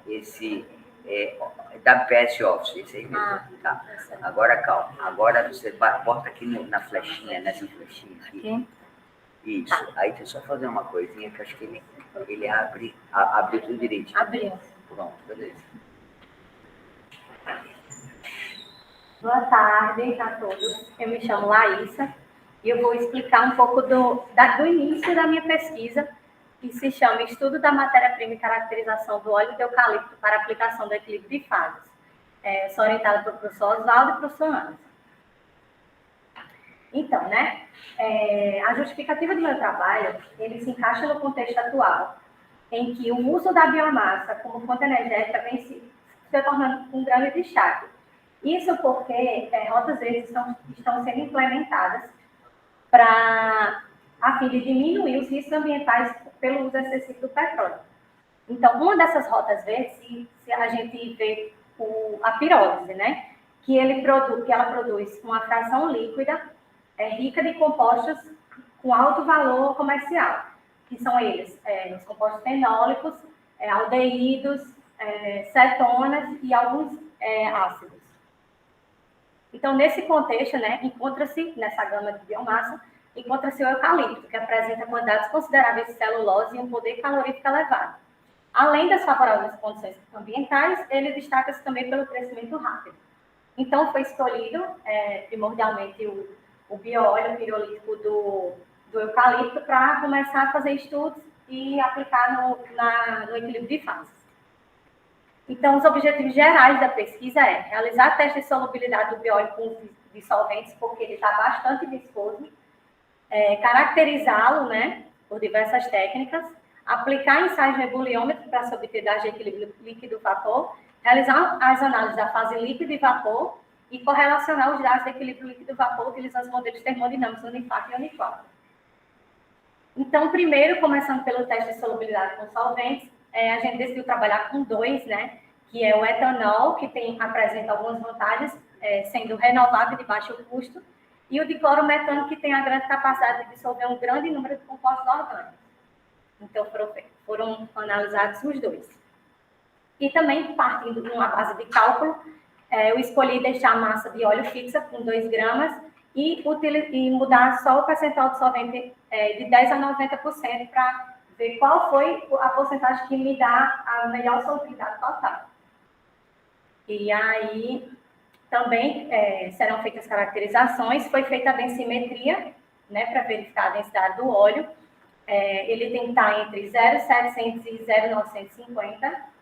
esse WPS Office. Esse aí mesmo. Tá. Agora calma. Agora você bota aqui na flechinha, nessa flechinha aqui. Isso. Aí tem só fazer uma coisinha que eu acho que ele abre tudo direitinho. Abriu. Pronto, beleza. Boa tarde a todos. Eu me chamo Laísa e eu vou explicar um pouco do início da minha pesquisa, que se chama Estudo da Matéria-Prima e Caracterização do Óleo de Eucalipto para Aplicação do Equilíbrio de Fases. Sou orientada pelo professor Oswaldo e pelo professor Anderson. Então, né, a justificativa do meu trabalho, ele se encaixa no contexto atual, em que o uso da biomassa como fonte energética vem se tornando um grande destaque. Isso porque rotas verdes estão sendo implementadas a fim de diminuir os riscos ambientais pelo uso excessivo do petróleo. Então, uma dessas rotas verdes, se a gente vê a pirólise, né, que ela produz uma fração líquida rica de compostos com alto valor comercial, que são eles, os compostos fenólicos, aldeídos, cetonas e alguns ácidos. Então, nesse contexto, né, nessa gama de biomassa, encontra-se o eucalipto, que apresenta quantidades consideráveis de celulose e um poder calorífico elevado. Além das favoráveis condições ambientais, ele destaca-se também pelo crescimento rápido. Então, foi escolhido primordialmente o bióleo pirolítico do eucalipto para começar a fazer estudos e aplicar no equilíbrio de fases. Então, os objetivos gerais da pesquisa é realizar testes de solubilidade do bióleo com dissolventes, porque ele está bastante viscoso, caracterizá-lo, né, por diversas técnicas, aplicar ensaios de ebuliômetro para se obter dados de equilíbrio líquido-vapor, realizar as análises da fase líquido e vapor e correlacionar os dados de equilíbrio líquido-vapor utilizando os modelos termodinâmicos Unifac e Uniquadro. Então, primeiro, começando pelo teste de solubilidade com solventes, a gente decidiu trabalhar com 2, né, que é o etanol, que apresenta algumas vantagens, sendo renovável de baixo custo, e o diclorometano, que tem a grande capacidade de dissolver um grande número de compostos orgânicos. Então, foram analisados os 2. E também, partindo de uma base de cálculo, eu escolhi deixar a massa de óleo fixa com 2 gramas e mudar só o percentual de solvente de 10% a 90% para ver qual foi a porcentagem que me dá a melhor solubilidade total. E aí, também serão feitas caracterizações, foi feita a densimetria, né, para verificar a densidade do óleo. Ele tem que estar entre 0,700 e 0,950.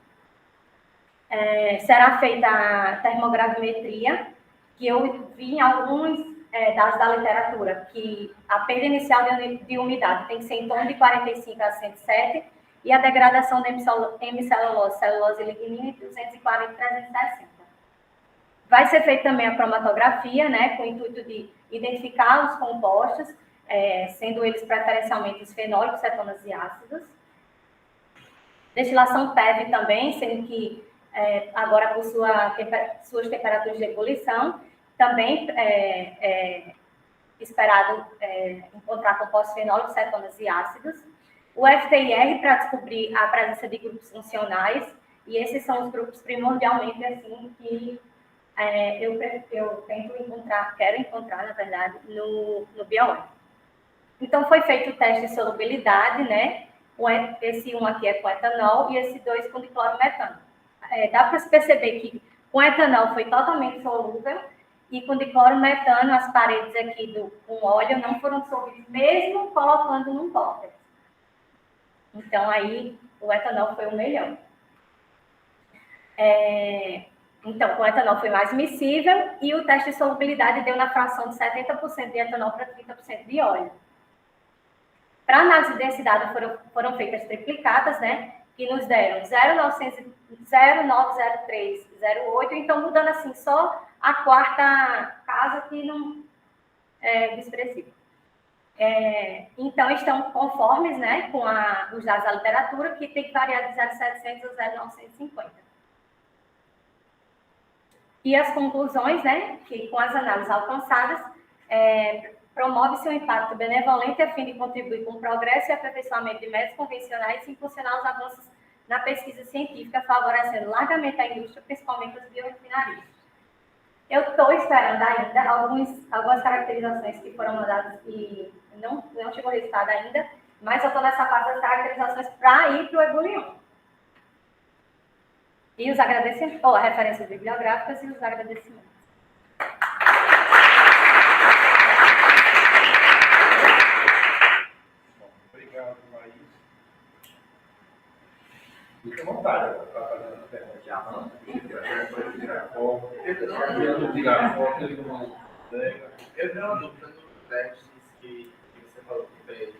Será feita a termogravimetria, que eu vi em alguns dados da literatura, que a perda inicial de umidade tem que ser em torno de 45 a 107, e a degradação da hemicelulose, celulose e lignina, de 240 a 360. Vai ser feita também a cromatografia, né, com o intuito de identificar os compostos, sendo eles preferencialmente os fenólicos, cetonas e ácidos. Destilação PEV também, sendo que agora por suas temperaturas de ebulição, também esperado encontrar compostos fenólicos, cetonas e ácidos. O FTIR para descobrir a presença de grupos funcionais, e esses são os grupos primordialmente assim que eu quero encontrar, na verdade, no biólogos. Então, foi feito o teste de solubilidade, né? Esse 1 aqui é com etanol e esse 2 com diclorometano. Dá para se perceber que com etanol foi totalmente solúvel e com diclorometano as paredes aqui com óleo não foram dissolvidas, mesmo colocando num cópter. Então, aí, o etanol foi o melhor. Então, com etanol foi mais miscível e o teste de solubilidade deu na fração de 70% de etanol para 30% de óleo. Para análise de densidade foram feitas triplicadas, né? Que nos deram 0,903, 0,8, então mudando assim só a quarta casa que não é expressiva. Então, estão conformes, né, com os dados da literatura, que tem que variar de 0,700 a 0,950. E as conclusões, né, que com as análises alcançadas, promove-se um impacto benevolente a fim de contribuir com o progresso e aperfeiçoamento de métodos convencionais e impulsionar os avanços na pesquisa científica, favorecendo largamente a indústria, principalmente os biorefinarias. Eu estou esperando ainda algumas caracterizações que foram mandadas e não chegou o resultado ainda, mas eu estou nessa fase das caracterizações para ir para o ebulion. E os agradecimentos, ou referências bibliográficas e os agradecimentos. Obrigado, Laís. Fique à vontade para fazer essa pergunta. Eu tenho uma dúvida dos testes que você falou que fez.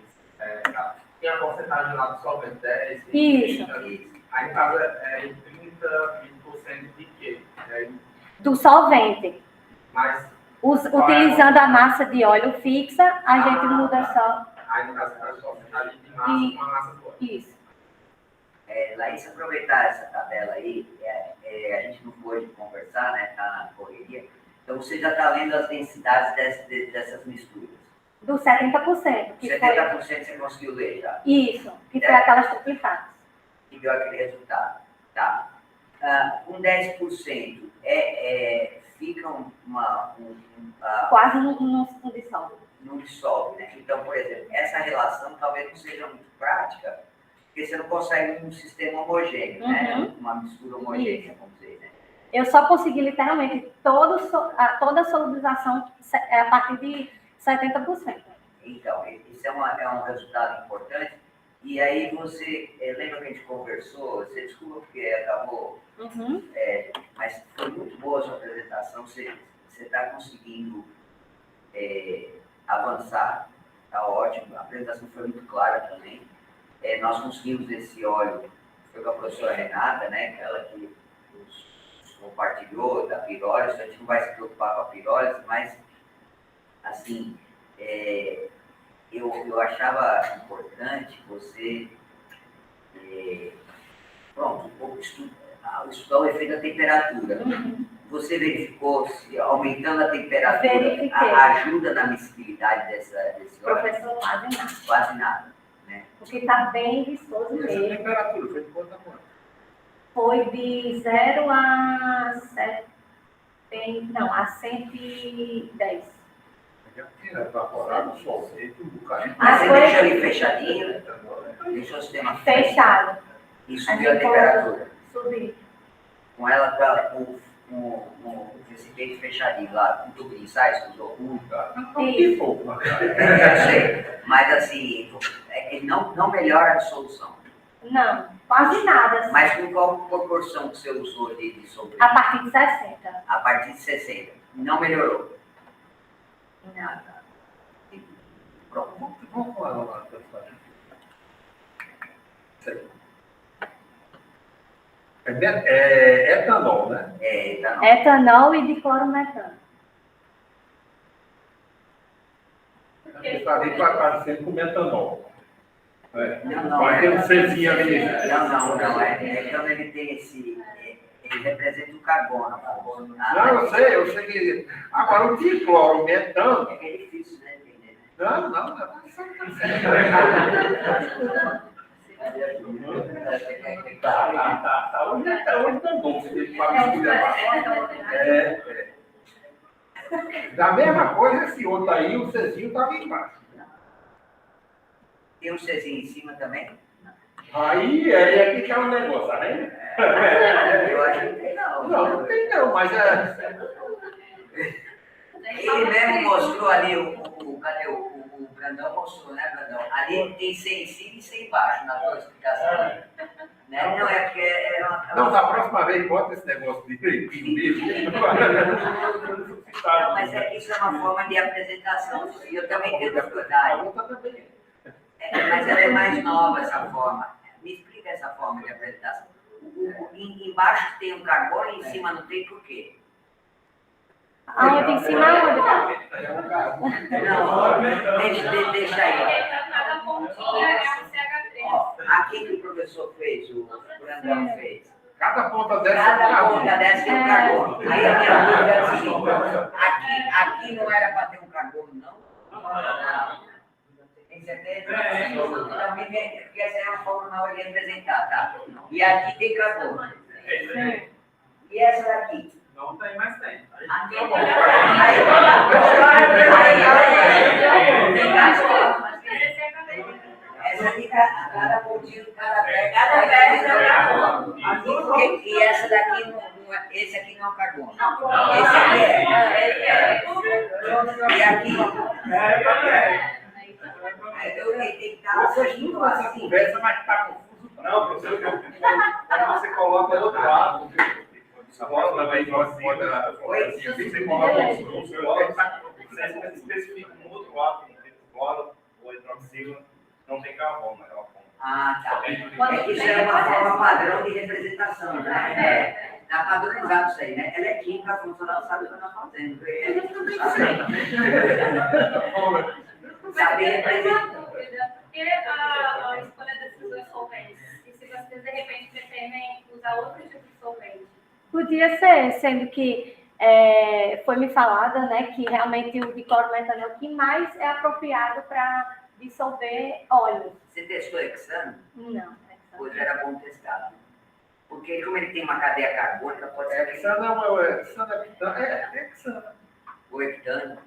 Tem a porcentagem lá do solvente 10 Isso. 30, aí no caso em 30% de quê? Do solvente. Mas Utilizando a massa de óleo fixa, a gente muda só. Aí no caso a porcentagem de massa com a massa do óleo. Isso. Laís, aproveitar essa tabela aí, a gente não pôde conversar, né? Está na correria. Então, você já está lendo as densidades dessas misturas. Do 70%. Que 70% você conseguiu ler já. Isso, que foi aquelas triplicadas. E deu aquele resultado. Tá. Com 10%, fica quase não dissolve. Não dissolve, né? Então, por exemplo, essa relação talvez não seja muito prática, porque você não consegue um sistema homogêneo, né? Uma mistura homogênea, vamos dizer, né? Eu só consegui literalmente toda a solubilização a partir de 70%. Então, isso é um resultado importante. E aí você, lembra que a gente conversou, você desculpa porque acabou, Uhum. mas foi muito boa a sua apresentação, você está conseguindo avançar, está ótimo, a apresentação foi muito clara também. Nós conseguimos esse óleo, foi com a professora Renata, né, ela que nos compartilhou da pirólise, a gente não vai se preocupar com a pirólise, mas, assim, eu achava importante você, estudar o efeito da temperatura. Uhum. Você verificou se aumentando a temperatura Verifiquei. ajuda na miscibilidade desse óleo? Professor, quase nada. Quase nada, né? Porque está bem vistoso E essa mesmo. temperatura foi de quanto a quanto? Foi de 0 a 110. Já tinha evaporado o sol, um bocadinho. Mas você foi- deixou ele fechadinho, deixou o sistema Fechado. e A subiu a gente temperatura. Subir. Com ela, com o recipiente fechadinho lá, com tubo de ensaio, você usou? Que pouco, mas Eu sei, mas assim, ele não melhora a dissolução. Não, quase nada. Mas com qual proporção que você usou de dissolvente? A partir de 60. A partir de 60. Não melhorou. Não. Pronto. vamos lá, pessoal. Isso aí. É etanol, né? Etanol. Etanol e diclorometano. Está ali parecendo com metanol. Não, Vai ter um Czinho ali. Não. Então ele tem esse. Ele representa o carbono. Não, eu sei que. Agora o diclorometano. É difícil, né? Entender. Não. Hoje tá bom, você tem que Da mesma coisa, esse outro aí, o Czinho estava embaixo. Tem um Czinho em cima também? Aí aqui que é um negócio, tá vendo? Eu acho que tem, não. Não tem não, mas Ele mesmo mostrou ali, cadê o Brandão mostrou, né, Brandão? Ali tem 100 em cima e 100 embaixo, na tua explicação. Né? Não, é porque é uma... Não, da próxima vez bota esse negócio de mesmo. Não, mas é que isso é uma forma de apresentação, e eu também tenho dificuldade. Mas ela é mais nova, essa forma. Me explica essa forma de apresentação. Embaixo tem um carbono e em cima não tem, por quê? Aonde em cima, aonde? Não, deixa aí. Cada pontinha é a CH3. Ó, aqui que o professor fez, o Brandão fez. Cada ponta dessa Cada ponta dessa tem um carbono. Aí a minha dúvida é a seguinte: aqui não era para ter um carbono, não? Não. Tem certeza? Então, porque essa é uma forma nova de representar, tá? E aqui tem carbono. E essa daqui? Não tem, mas tem. Aqui tem carbono. Essa aqui, cada pontinho, cada pé tem carbono. E essa daqui, esse aqui não é carbono. Esse aqui é. E aqui. Eu tem que estar assistindo essa assim. conversa, mas está confuso. Não, professor, quando você coloca do outro lado, Agora também pode você coloca, você especifica um outro átomo, tipo cloro ou hidroxilo, não tem carbono naquela ponta. Ah, tá. É que isso é uma forma padrão de representação, né? Tá padronizado isso aí, né? Ela é química funcional, sabe o que nós fazendo. Saber representar. Porque a escolha desses dois solventes, e se vocês de repente pretendem usar outro tipo de solvente? Podia ser, sendo que foi me falada, né, que realmente o diclorometano é o que mais é apropriado para dissolver óleo. Você testou hexano? Não. Pois era bom testar. Né? Porque como ele tem uma cadeia carbônica, pode ser que o heptano.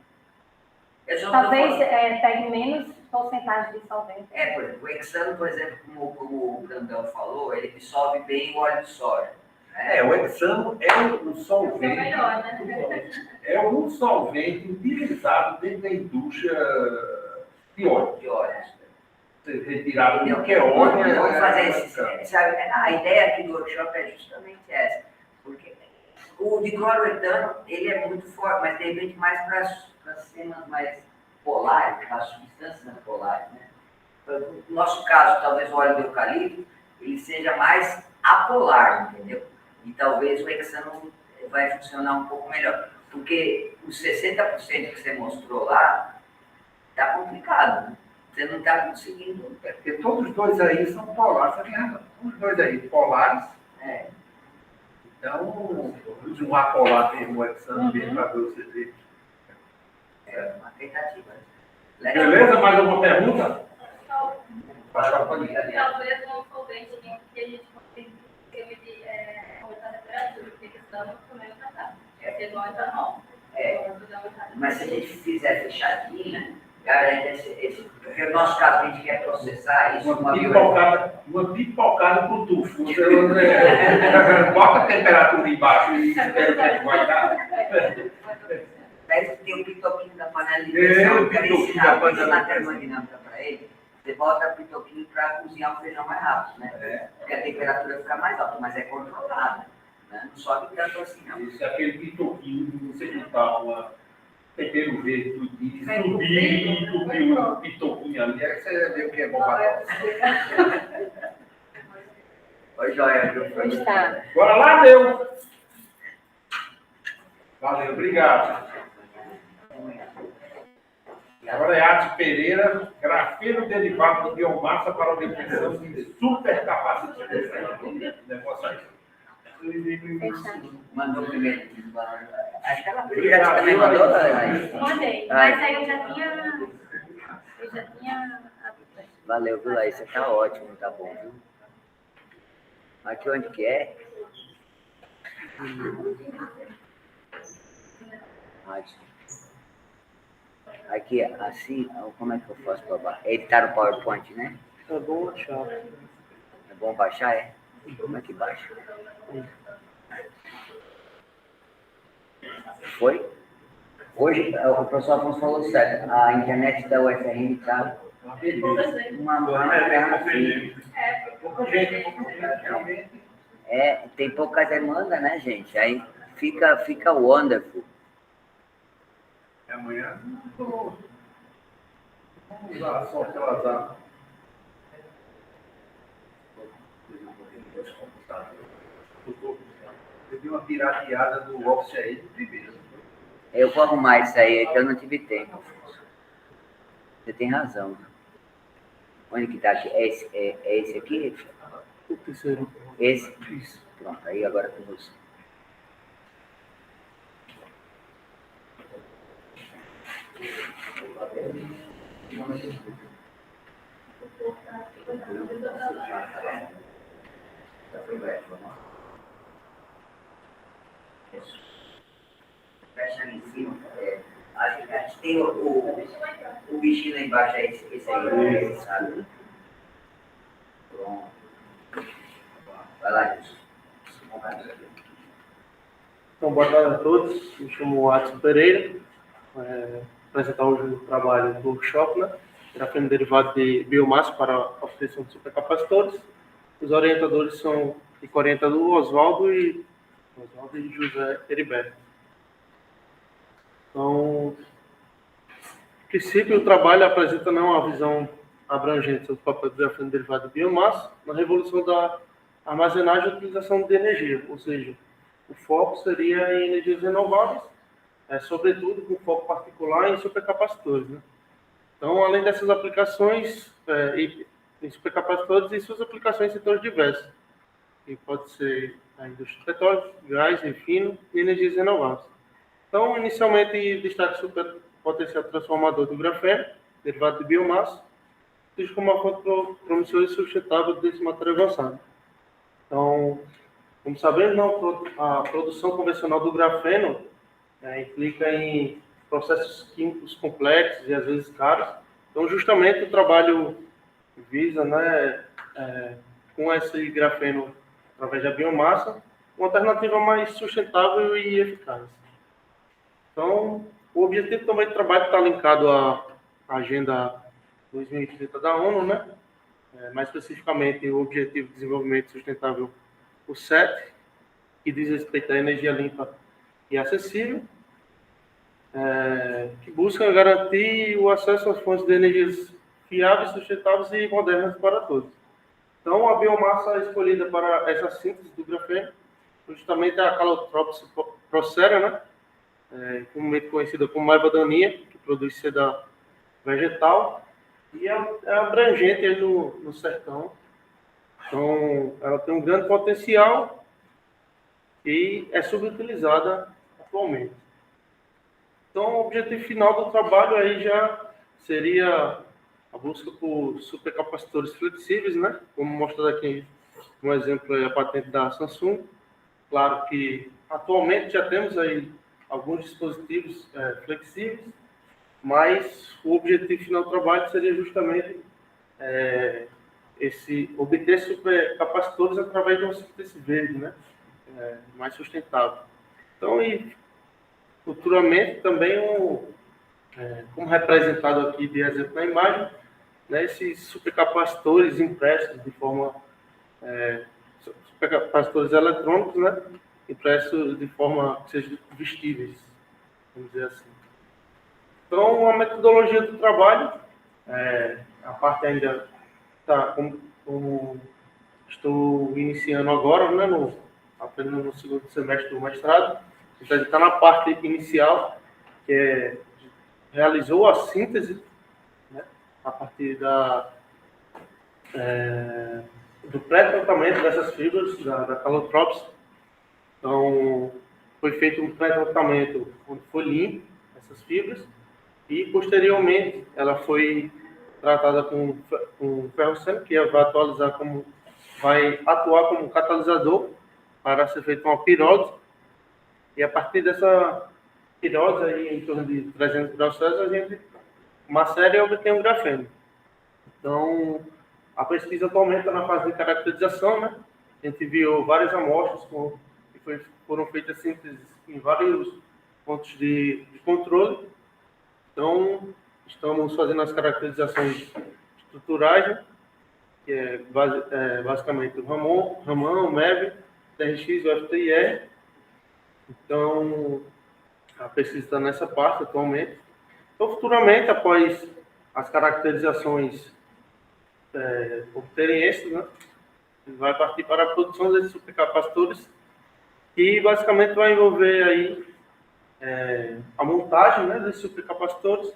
Talvez pegue menos porcentagem de solvente. Por exemplo, o hexano, por exemplo, como o Brandão falou, ele dissolve bem o óleo de soja. O hexano é um Fica solvente. melhor, né? É um solvente utilizado dentro da indústria de óleo. De óleo. Você retirar tudo que é óleo. Vamos fazer esse, sabe, a ideia aqui do workshop é justamente essa, porque o dicloroetano, ele é muito forte, mas de repente mais para as cenas mais polares, para as substâncias polares, né? No nosso caso, talvez o óleo de eucalipto, ele seja mais apolar, entendeu? E talvez o hexano vai funcionar um pouco melhor, porque os 60% que você mostrou lá, está complicado, né? Você não está conseguindo. Porque todos os dois aí são polares, você tem razão. Os dois aí polares. Então, use um apolar mesmo, o hexano mesmo, para você ver. É uma tentativa. Beleza? Mais alguma pergunta? Talvez um solvente que a gente consiga aumentar a temperatura, porque estamos também tratado. É igual etanol. Mas se a gente fizer fechadinha, garante porque no nosso caso a gente quer processar isso. Uma pipocada pro tufo. Você bota a temperatura embaixo e espera o que é que vai dar. Deve ter o pitoquinho da panela de pressão. Eu quero ensinar a termodinâmica para ele. Você bota o pitoquinho para cozinhar o feijão mais rápido, né? Porque a temperatura fica mais alta, mas é controlada. Né? Não sobe tanto assim, não. Se aquele pitoquinho, você botar uma tempero verde, tudinho, subir e entupir o pitoquinho ali, aí você vê o que é bom para nós. Oi, Joia. Está. Bora lá, meu! Valeu, obrigado. Agora é Arte Pereira, grafeno derivado de biomassa para obtenção de supercapacidade. Negócio aí. Mandou primeiro. Acho que ela também mandou, né? Mandei, mas aí eu já tinha. Valeu, viu, Laís? Você tá ótimo, tá bom, viu? Aqui onde que é? Aqui, assim, como é que eu faço para baixar? Ele tá no PowerPoint, né? É bom achar. É bom baixar, é? Como é que baixa? Foi? Hoje, o professor Afonso falou certo, a internet da UFRN está uma terra fria. Tem pouca demanda, né, gente? Aí fica wonderful. Amanhã, vamos usar só aquelas águas. Eu vi uma pirateada do Office aí de primeiro. Eu vou arrumar isso aí, que eu não tive tempo. Você tem razão. Onde que tá aqui? É esse aqui? O terceiro. Esse? Isso. Pronto, aí agora com você. Fecha ali em cima. A gente tem o bichinho lá embaixo, é esse aí, sabe? Pronto. Vai lá, isso. Então, boa tarde a todos. Me chamo Adson Pereira. Apresentar hoje o trabalho do workshop, né? Grafeno derivado de biomassa para a obtenção de supercapacitores. Os orientadores são o orientador Oswaldo e José Heriberto. Então, a princípio, o trabalho apresenta uma visão abrangente sobre o papel do grafeno derivado de biomassa na revolução da armazenagem e utilização de energia, ou seja, o foco seria em energias renováveis, sobretudo com foco particular em supercapacitores, né? Então, além dessas aplicações em supercapacitores e suas aplicações em setores diversos, que pode ser a indústria de petróleo, gás, refino e energias renováveis. Então, inicialmente, destaque sobre o potencial transformador do grafeno, derivado de biomassa, seja como uma fonte promissora e sustentável desse material avançado. Então, como sabemos, a produção convencional do grafeno implica em processos químicos complexos e às vezes caros. Então, justamente o trabalho visa, com esse grafeno através da biomassa, uma alternativa mais sustentável e eficaz. Então, o objetivo também do trabalho está linkado à Agenda 2030 da ONU, né? Mais especificamente o Objetivo de Desenvolvimento Sustentável, o 7, que diz respeito à energia limpa e acessível, que busca garantir o acesso às fontes de energias fiáveis, sustentáveis e modernas para todos. Então, a biomassa escolhida para essa síntese do grafeno justamente é a Calotropis procera, né? Comumente conhecida como erva daninha, que produz seda vegetal, e é abrangente aí no sertão. Então, ela tem um grande potencial e é subutilizada atualmente. Então, o objetivo final do trabalho aí já seria a busca por supercapacitores flexíveis, né? Como mostrado aqui um exemplo é a patente da Samsung. Claro que atualmente já temos aí alguns dispositivos flexíveis, mas o objetivo final do trabalho seria justamente obter supercapacitores através de um síntese verde, né? Mais sustentável. Então, e futuramente também, como representado aqui de exemplo na imagem, né, esses supercapacitores impressos de forma supercapacitores eletrônicos, né, impressos de forma que sejam vestíveis, vamos dizer assim. Então, a metodologia do trabalho, a parte ainda está como estou iniciando agora, né, apenas no segundo semestre do mestrado. Então, ele está na parte inicial, que realizou a síntese, né, a partir do pré-tratamento dessas fibras, da Calotropis. Então, foi feito um pré-tratamento onde foi limpo essas fibras e, posteriormente, ela foi tratada com ferroceno, que vai atuar como catalisador para ser feita uma pirólise. E a partir dessa pirólise, aí, em torno de 300 graus Celsius, a gente macera e obtém um grafeno. Então, a pesquisa atualmente está na fase de caracterização, né? A gente enviou várias amostras que foram feitas sínteses em vários pontos de controle. Então, estamos fazendo as caracterizações estruturais, né? Que é basicamente o Raman, o MEV, o TRX, o FTIR. Então, a pesquisa está nessa parte atualmente. Então, futuramente, após as caracterizações obterem êxito, né, vai partir para a produção desses supercapacitores, que basicamente vai envolver aí a montagem, né, desses supercapacitores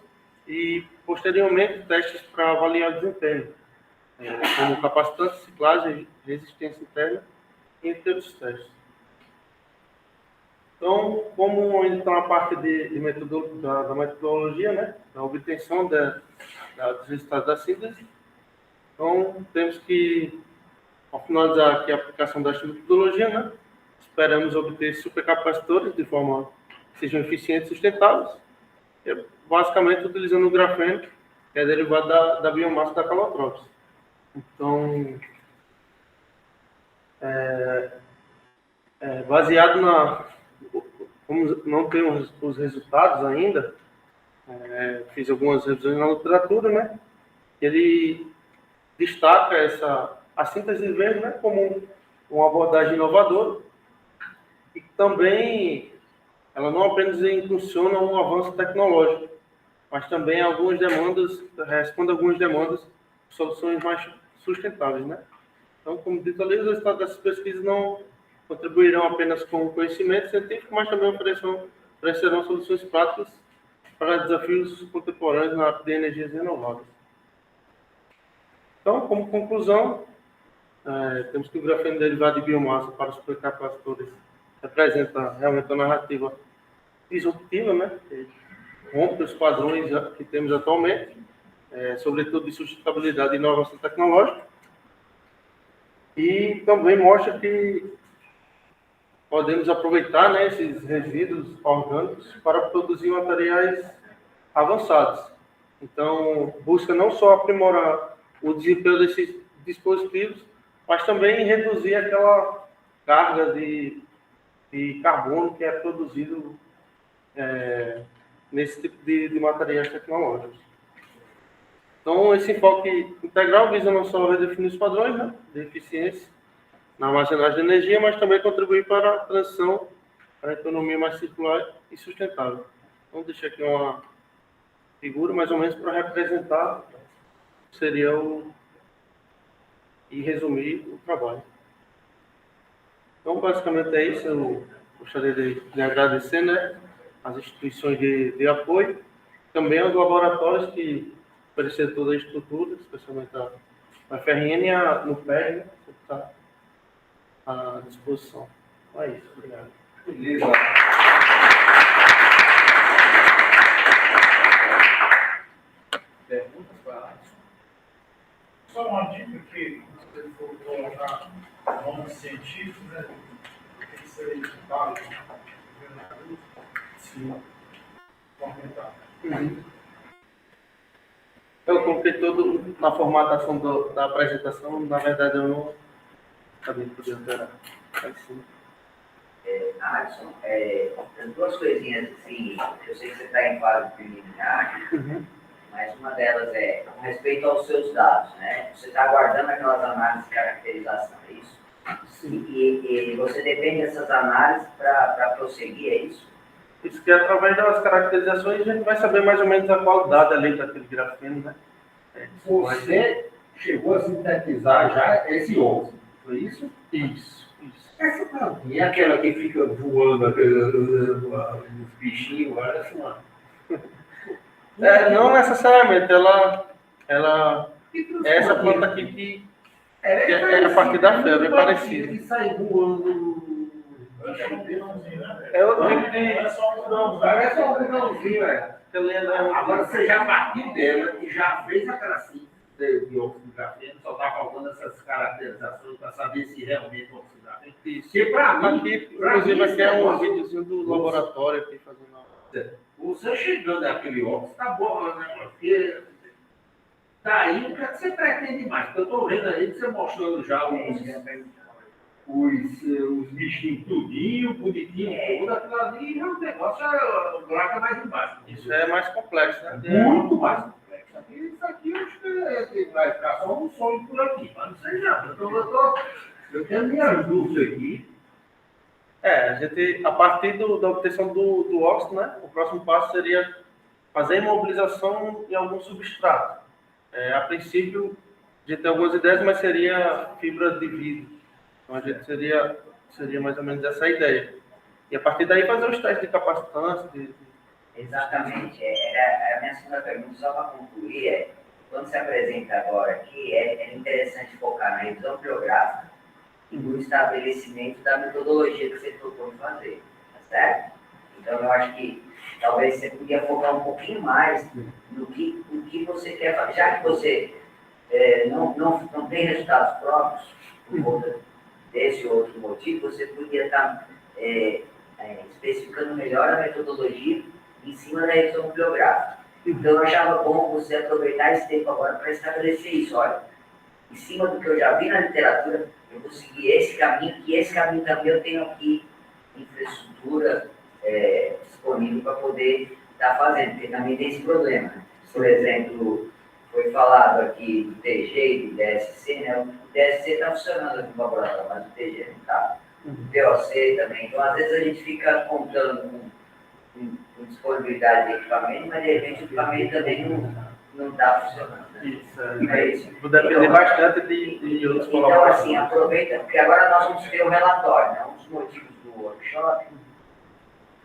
e, posteriormente, testes para avaliar o desempenho, como capacitância, ciclagem, resistência interna, entre outros testes. Então, como ainda está na parte da metodologia, né, da obtenção dos resultados da síntese, então temos que, ao finalizar aqui a aplicação desta metodologia, né, esperamos obter supercapacitores de forma que sejam eficientes e sustentáveis, basicamente utilizando o grafeno, que é derivado da biomassa da Calotropis. Então, baseado como não temos os resultados ainda, fiz algumas revisões na literatura, né? Ele destaca a síntese verde, né, como uma abordagem inovadora e também ela não apenas impulsiona um avanço tecnológico, mas também responde a algumas demandas de soluções mais sustentáveis, né? Então, como dito ali, os resultados dessas pesquisas não contribuirão apenas com o conhecimento científico, mas também oferecerão soluções práticas para desafios contemporâneos na área de energias renováveis. Então, como conclusão, temos que o grafeno derivado de biomassa para os supercapacitores representa realmente uma narrativa disruptiva, né? Que rompe os padrões que temos atualmente, sobretudo de sustentabilidade e inovação tecnológica, e também mostra que podemos aproveitar, né, esses resíduos orgânicos para produzir materiais avançados. Então, busca não só aprimorar o desempenho desses dispositivos, mas também reduzir aquela carga de de carbono que é produzido nesse tipo de materiais tecnológicos. Então, esse enfoque integral visa não só redefinir os padrões, né, de eficiência na armazenagem de energia, mas também contribuir para a transição para a economia mais circular e sustentável. Então, deixar aqui uma figura mais ou menos para representar seria e resumir o trabalho. Então, basicamente é isso. Eu gostaria de agradecer, né, as instituições de apoio, também aos laboratórios que ofereceram toda a estrutura, especialmente a FRN e a NUPEG, né, que está à disposição. Então é isso. Obrigado. Beleza. Perguntas para a Alisson? Só uma dica que você for colocar nomes científicos, né? Tem que ser editado, sim, comentar. Eu coloquei tudo na formatação da apresentação, na verdade eu não sabia que podia alterar. Assim. Alisson, tem duas coisinhas assim, eu sei que você está em fase preliminar, mas uma delas é com respeito aos seus dados, né? Você está aguardando aquelas análises de caracterização, é isso? Sim. E você depende dessas análises para prosseguir, é isso? Isso que através das caracterizações a gente vai saber mais ou menos a qualidade ali daquele grafeno, né? Você chegou a sintetizar já esse ovo, foi isso? Isso. Essa plantinha é aquela que fica voando, os bichinhos, olha só. Não necessariamente, ela é essa planta aqui que é a partir da febre, é parecida. Que sai voando. É o tipo de... Parece um algodãozinho, velho. Agora você já partiu dela e já fez aquela síntese de óxido de grafeno, só está faltando essas caracterizações para saber se realmente é óxido de grafeno. Porque para mim, inclusive aqui é um videozinho do laboratório aqui fazendo. Você chegando àquele óxido, tá bom, né? Porque daí o que você pretende mais? Porque eu estou vendo aí você mostrando já os bichinhos tudinho, bonitinho, tudo aquilo ali, o negócio o buraco é mais embaixo. Isso é mais complexo, né? Muito mais complexo. Isso aqui eu acho que vai ficar só um sonho por aqui, mas não sei nada. Eu tenho minhas dúvidas aqui. A partir da obtenção do óxido, né? O próximo passo seria fazer a imobilização em algum substrato. A princípio, a gente tem algumas ideias, mas seria fibra de vidro. Então, a gente seria mais ou menos essa a ideia. E a partir daí fazer os testes de capacitância. Exatamente. Era a minha segunda pergunta, só para concluir, quando se apresenta agora aqui, é interessante focar na revisão biográfica e no estabelecimento da metodologia que você propõe fazer, tá certo? Então, eu acho que talvez você podia focar um pouquinho mais no que você quer fazer, já que você não tem resultados próprios, por conta desse outro motivo, você podia estar especificando melhor a metodologia em cima da revisão bibliográfica. Então, eu achava bom você aproveitar esse tempo agora para estabelecer isso. Olha, em cima do que eu já vi na literatura, eu vou seguir esse caminho, que esse caminho também eu tenho aqui infraestrutura disponível para poder estar fazendo, porque também tem esse problema. Por exemplo, foi falado aqui do TG e do DSC, né? O DSC está funcionando aqui no laboratório, mas o TG não está. O DOC também. Então, às vezes a gente fica contando com disponibilidade de equipamento, mas de repente o equipamento também não está funcionando. Isso. Vou depender bastante de outros Então, colaboradores. assim, aproveita, porque agora nós vamos ter o relatório, né? Um dos motivos do workshop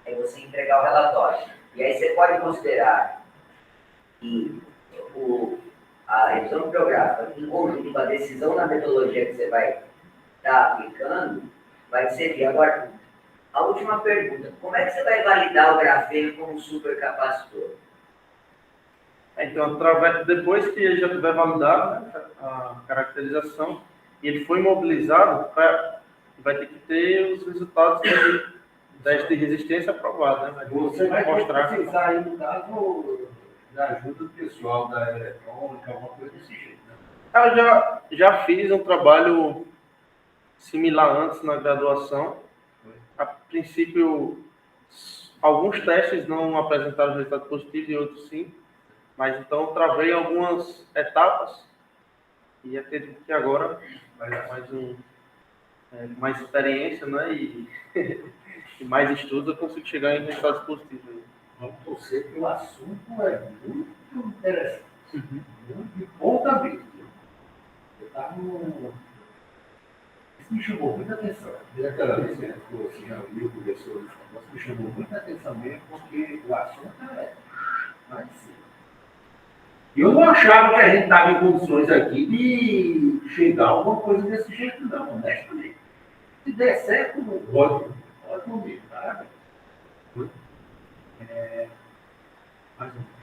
é você entregar o relatório. E aí você pode considerar que a revisão bibliográfica, em conjunto com a decisão da metodologia que você vai estar aplicando, vai servir. Agora, a última pergunta, como é que você vai validar o grafeno como supercapacitor? Então, depois que ele já tiver validado, né, a caracterização, e ele foi imobilizado, vai ter que ter os resultados de teste de resistência aprovado. Né? Você vai mostrar precisar, aí, no caso, da ajuda do pessoal da eletrônica, alguma coisa desse jeito. Né? Eu já fiz um trabalho similar antes na graduação, A princípio, alguns testes não apresentaram resultado positivo e outros sim, mas então eu travei algumas etapas e acredito que agora mais experiência, né, e, e mais estudos eu consigo chegar em resultados positivos. Vamos torcer que o assunto é muito interessante, muito de ponta vista. Eu estava no... Isso me chamou muita atenção. Aquela vez que a gente ficou assim, o professor, isso me chamou muita atenção mesmo, porque o assunto é mais cedo. E eu não achava que a gente estava em condições aqui de chegar a alguma coisa desse jeito, não, honestamente. Se der certo, ótimo mesmo, tá? Mais um.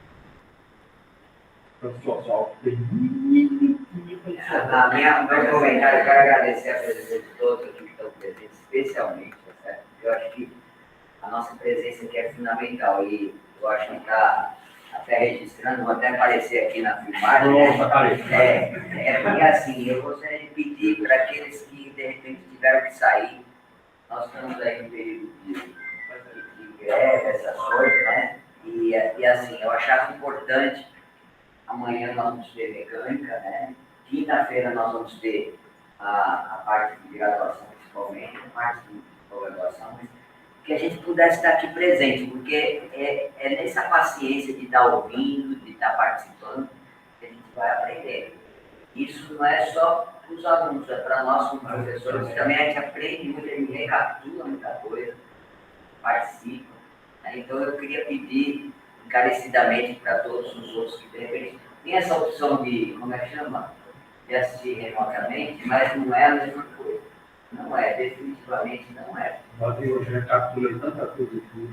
Professor Sol, tem muito Meu comentário, eu quero agradecer a presença de todos aqui que estão presentes, especialmente, tá certo? Eu acho que a nossa presença aqui é fundamental e eu acho que está até registrando, vou até aparecer aqui na filmagem. Porque assim, eu gostaria de pedir para aqueles que de repente tiveram que sair, nós estamos aí no período de greve, essas coisas, né? E assim, eu achava importante, amanhã nós vamos ter mecânica, né? Quinta-feira nós vamos ter a parte de graduação, principalmente, a parte de pós-graduação, que a gente pudesse estar aqui presente, porque é nessa paciência de estar ouvindo, de estar participando, que a gente vai aprender. Isso não é só para os alunos, é para nós como professores, também a gente aprende muito, a gente recapitula muita coisa, participa. Né? Então eu queria pedir encarecidamente para todos os outros que de repente tem essa opção de, como é que chama? De assistir remotamente, mas não é a mesma coisa. Não é, definitivamente não é. Nós hoje recapitulei tanta coisa aqui.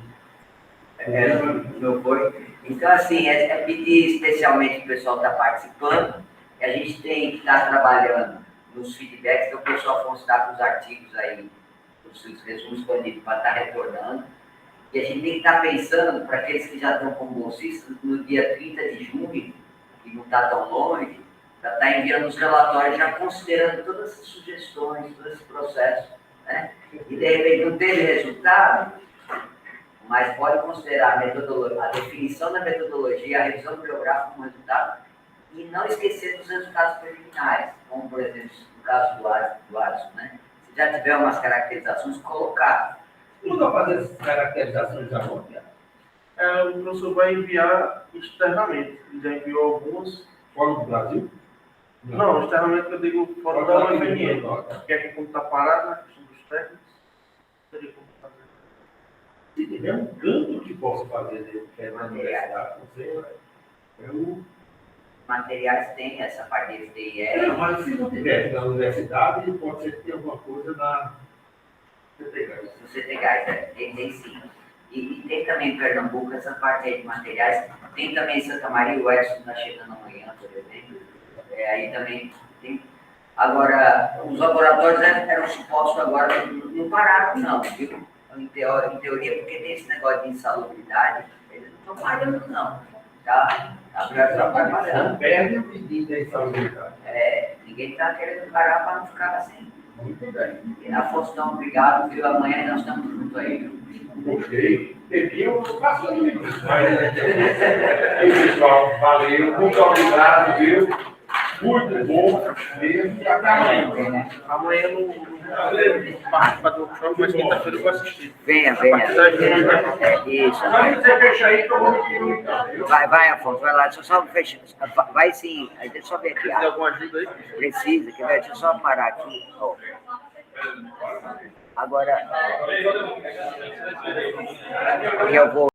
Não foi? Então, assim, é pedir especialmente o pessoal que está participando, que a gente tem que estar trabalhando nos feedbacks, que o pessoal Afonso está com os artigos aí, os resumos disponíveis para estar retornando. E a gente tem que estar pensando, para aqueles que já estão como bolsistas, no dia 30 de junho, que não está tão longe, para estar enviando os relatórios, já considerando todas essas sugestões, todo esse processo. Né? E de repente não teve resultado, mas pode considerar a definição da metodologia, a revisão bibliográfica como resultado, e não esquecer dos resultados preliminares, como por exemplo no caso do Adson, né? Se já tiver umas caracterizações, colocar. Tudo a fazer essas caracterizações aonde? O professor vai enviar externamente. Ele já enviou algumas. Fora do Brasil? Não, externamente eu digo fora da UFMN. Que aqui como está parado, na questão dos técnicos, teria como fazer. Se tiver um canto que possa fazer dele, que é na universidade, Materiais tem essa parte de FTIR. mas se não tiver na universidade, pode ser que tenha alguma coisa na CTGás. No CTGás, tem sim. E tem também em Pernambuco essa parte aí de materiais. Tem também em Santa Maria, o Edson está chegando amanhã, por exemplo. Aí também tem. Agora, os laboratórios eram supostos agora, não pararam não, viu? Em teoria, porque tem esse negócio de insalubridade, eles não estão parando não. Tá Não perde o pedido da insalubridade. Ninguém está querendo parar para não ficar assim. Muito bem. E Afonso, então, obrigado, viu? Amanhã nós estamos juntos aí, viu? Gostei. Bebi, eu faço ali. Pessoal, valeu. Muito obrigado, viu? Muito bom mesmo. E até amanhã. Amanhã não participa do workshop, mas quinta-feira eu vou assistir. Venha. Isso. Mas você fecha aí que eu vou me então. Vai, Afonso, vai lá, deixa eu só fechar. Vai sim, deixa eu só ver aqui. Tem alguma ajuda aí? Precisa, quer ver? Deixa eu só parar aqui. Ó. Agora, eu vou.